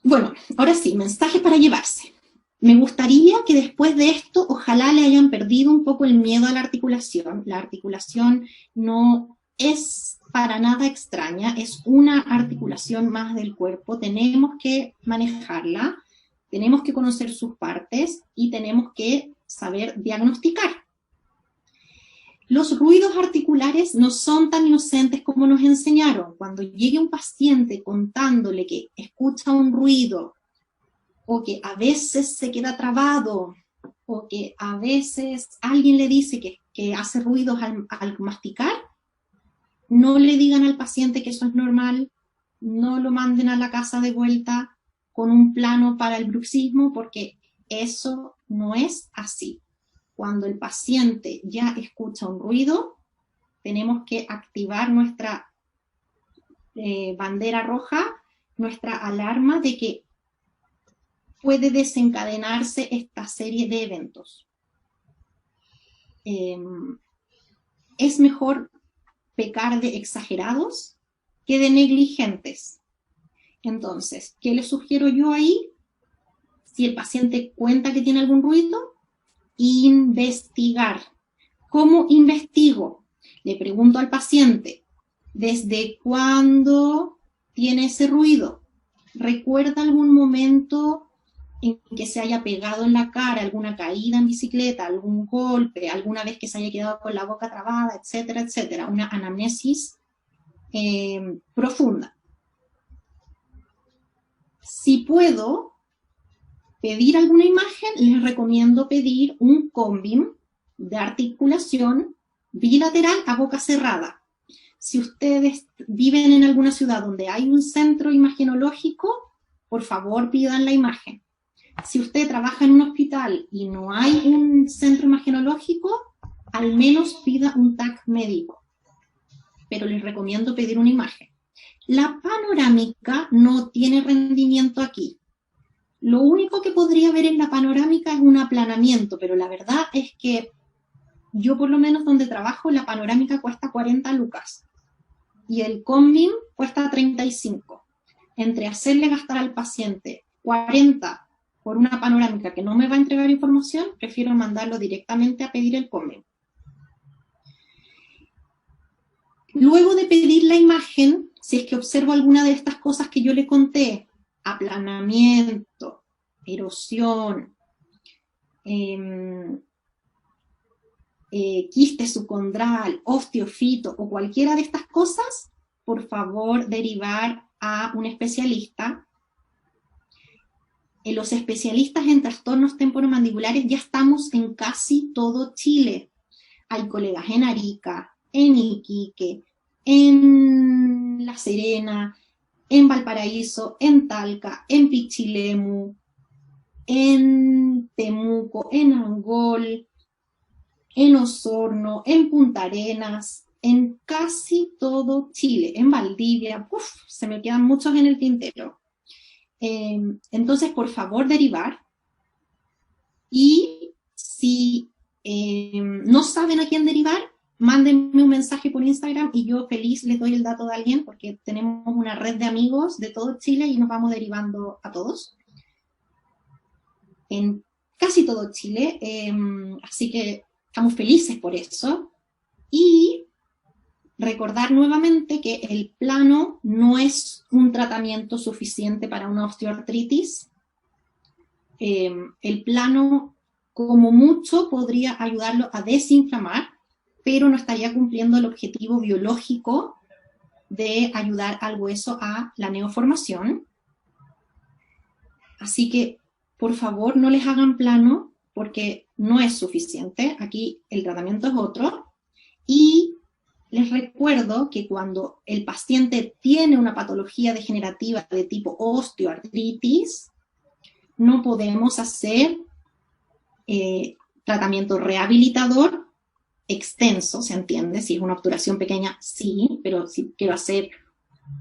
Bueno, ahora sí, mensaje para llevarse. Me gustaría que después de esto, ojalá le hayan perdido un poco el miedo a la articulación. La articulación no es para nada extraña, es una articulación más del cuerpo. Tenemos que manejarla, tenemos que conocer sus partes y tenemos que saber diagnosticar. Los ruidos articulares no son tan inocentes como nos enseñaron. Cuando llegue un paciente contándole que escucha un ruido, o que a veces se queda trabado, o que a veces alguien le dice que hace ruidos al masticar, no le digan al paciente que eso es normal, no lo manden a la casa de vuelta con un plano para el bruxismo, porque eso no es así. Cuando el paciente ya escucha un ruido, tenemos que activar nuestra bandera roja, nuestra alarma de que puede desencadenarse esta serie de eventos. Es mejor pecar de exagerados que de negligentes. Entonces, ¿qué le sugiero yo ahí? Si el paciente cuenta que tiene algún ruido, investigar. ¿Cómo investigo? Le pregunto al paciente, ¿desde cuándo tiene ese ruido? ¿Recuerda algún momento en que se haya pegado en la cara, alguna caída en bicicleta, algún golpe, alguna vez que se haya quedado con la boca trabada, etcétera, etcétera? Una anamnesis profunda. Si puedo pedir alguna imagen, les recomiendo pedir un combim de articulación bilateral a boca cerrada. Si ustedes viven en alguna ciudad donde hay un centro imagenológico, por favor pidan la imagen. Si usted trabaja en un hospital y no hay un centro imagenológico, al menos pida un TAC médico. Pero les recomiendo pedir una imagen. La panorámica no tiene rendimiento aquí. Lo único que podría ver en la panorámica es un aplanamiento, pero la verdad es que yo por lo menos donde trabajo la panorámica cuesta 40 lucas y el combim cuesta 35. Entre hacerle gastar al paciente 40 por una panorámica que no me va a entregar información, prefiero mandarlo directamente a pedir el combim. Luego de pedir la imagen, si es que observo alguna de estas cosas que yo le conté, aplanamiento, erosión, quiste subcondral, osteofito o cualquiera de estas cosas, por favor derivar a un especialista. Los especialistas en trastornos temporomandibulares ya estamos en casi todo Chile. Hay colegas en Arica, en Iquique, en La Serena, en Valparaíso, en Talca, en Pichilemu, en Temuco, en Angol, en Osorno, en Punta Arenas, en casi todo Chile, en Valdivia, se me quedan muchos en el tintero. Entonces, por favor, derivar. Y si no saben a quién derivar, mándenme un mensaje por Instagram y yo feliz les doy el dato de alguien, porque tenemos una red de amigos de todo Chile y nos vamos derivando a todos. En casi todo Chile, así que estamos felices por eso. Y recordar nuevamente que el plano no es un tratamiento suficiente para una osteoartritis. El plano, como mucho, podría ayudarlo a desinflamar, pero no estaría cumpliendo el objetivo biológico de ayudar al hueso a la neoformación. Así que, por favor, no les hagan plano porque no es suficiente. Aquí el tratamiento es otro. Y les recuerdo que cuando el paciente tiene una patología degenerativa de tipo osteoartritis, no podemos hacer tratamiento rehabilitador extenso, ¿se entiende? Si es una obturación pequeña, sí, pero si quiero hacer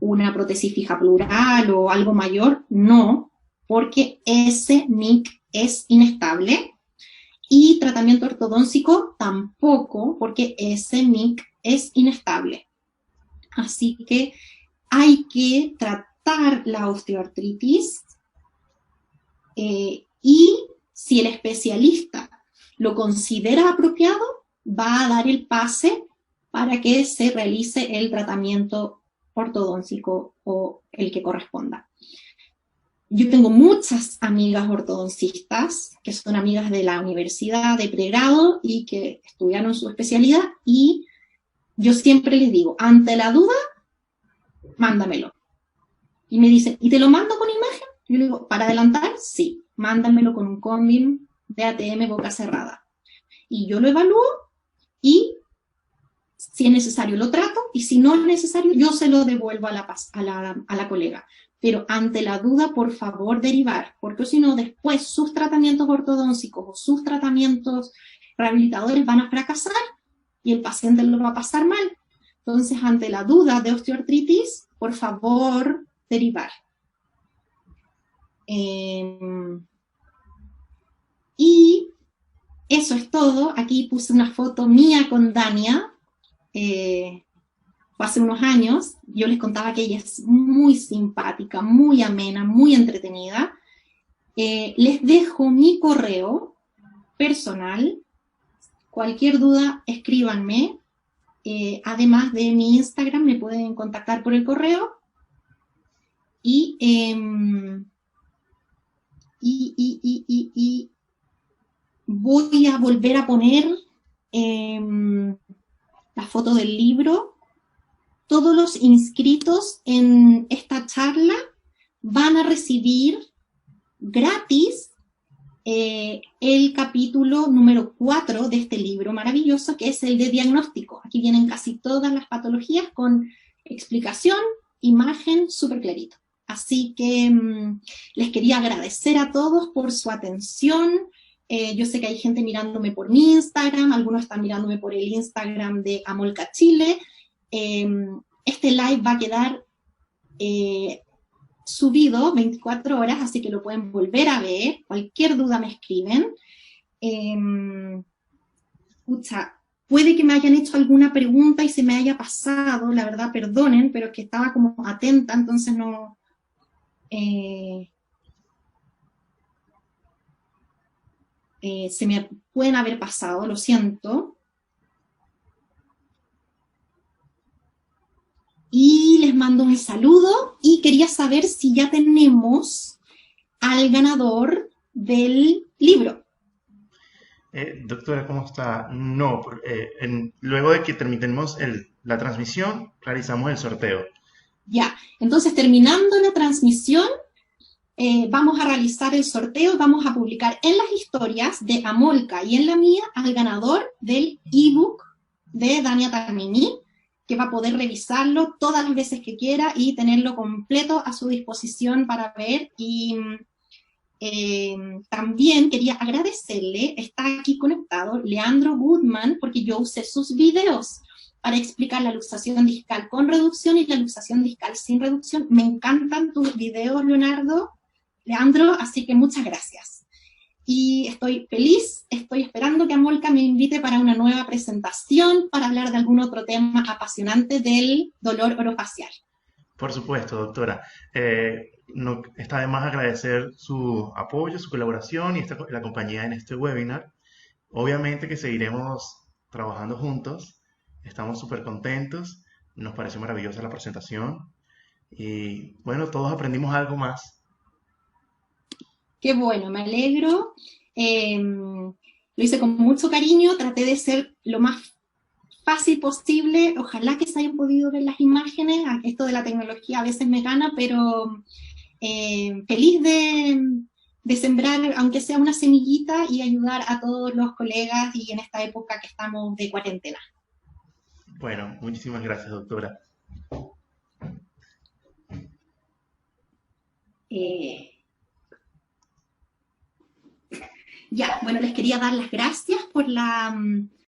una prótesis fija plural o algo mayor, no, porque ese NIC es inestable. Y tratamiento ortodóntico tampoco, porque ese NIC es inestable. Así que hay que tratar la osteoartritis y si el especialista lo considera apropiado, va a dar el pase para que se realice el tratamiento ortodóntico o el que corresponda. Yo tengo muchas amigas ortodoncistas que son amigas de la universidad de pregrado y que estudiaron su especialidad y yo siempre les digo, ante la duda, mándamelo. Y me dicen, ¿y te lo mando con imagen? Yo le digo, para adelantar, sí, mándamelo con un Condim de ATM boca cerrada. Y yo lo evalúo y si es necesario lo trato y si no es necesario yo se lo devuelvo a la colega. Pero ante la duda, por favor, derivar, porque si no, después sus tratamientos ortodónticos o sus tratamientos rehabilitadores van a fracasar y el paciente lo va a pasar mal. Entonces, ante la duda de osteoartritis, por favor, derivar. Y eso es todo. Aquí puse una foto mía con Dania. Hace unos años, yo les contaba que ella es muy simpática, muy amena, muy entretenida. Les dejo mi correo personal. Cualquier duda, escríbanme. Además de mi Instagram, me pueden contactar por el correo. Y voy a volver a poner la foto del libro. Todos los inscritos en esta charla van a recibir gratis el capítulo número 4 de este libro maravilloso, que es el de diagnóstico. Aquí vienen casi todas las patologías con explicación, imagen, súper clarito. Así que les quería agradecer a todos por su atención. Yo sé que hay gente mirándome por mi Instagram, algunos están mirándome por el Instagram de Amolca Chile. Este live va a quedar subido 24 horas, así que lo pueden volver a ver. Cualquier duda me escriben. Puede que me hayan hecho alguna pregunta y se me haya pasado, la verdad, perdonen, pero es que estaba como atenta, entonces no... se me pueden haber pasado, lo siento. Y les mando un saludo y quería saber si ya tenemos al ganador del libro. Doctora, ¿cómo está? No, luego de que terminemos la transmisión, realizamos el sorteo. Ya, entonces terminando la transmisión, vamos a realizar el sorteo, vamos a publicar en las historias de Amolca y en la mía al ganador del ebook de Dania Tamimi, que va a poder revisarlo todas las veces que quiera y tenerlo completo a su disposición para ver. Y también quería agradecerle, está aquí conectado, Leandro Goodman, porque yo usé sus videos para explicar la luxación discal con reducción y la luxación discal sin reducción. Me encantan tus videos, Leandro, así que muchas gracias. Y estoy feliz, estoy esperando que Amolca me invite para una nueva presentación para hablar de algún otro tema apasionante del dolor orofacial. Por supuesto, doctora. No, está de más agradecer su apoyo, su colaboración y la compañía en este webinar. Obviamente que seguiremos trabajando juntos. Estamos súper contentos. Nos pareció maravillosa la presentación. Y bueno, todos aprendimos algo más. Qué bueno, me alegro. Lo hice con mucho cariño, traté de ser lo más fácil posible. Ojalá que se hayan podido ver las imágenes. Esto de la tecnología a veces me gana, pero feliz de sembrar, aunque sea una semillita, y ayudar a todos los colegas y en esta época que estamos de cuarentena. Bueno, muchísimas gracias, doctora. Eh, ya, bueno, les quería dar las gracias por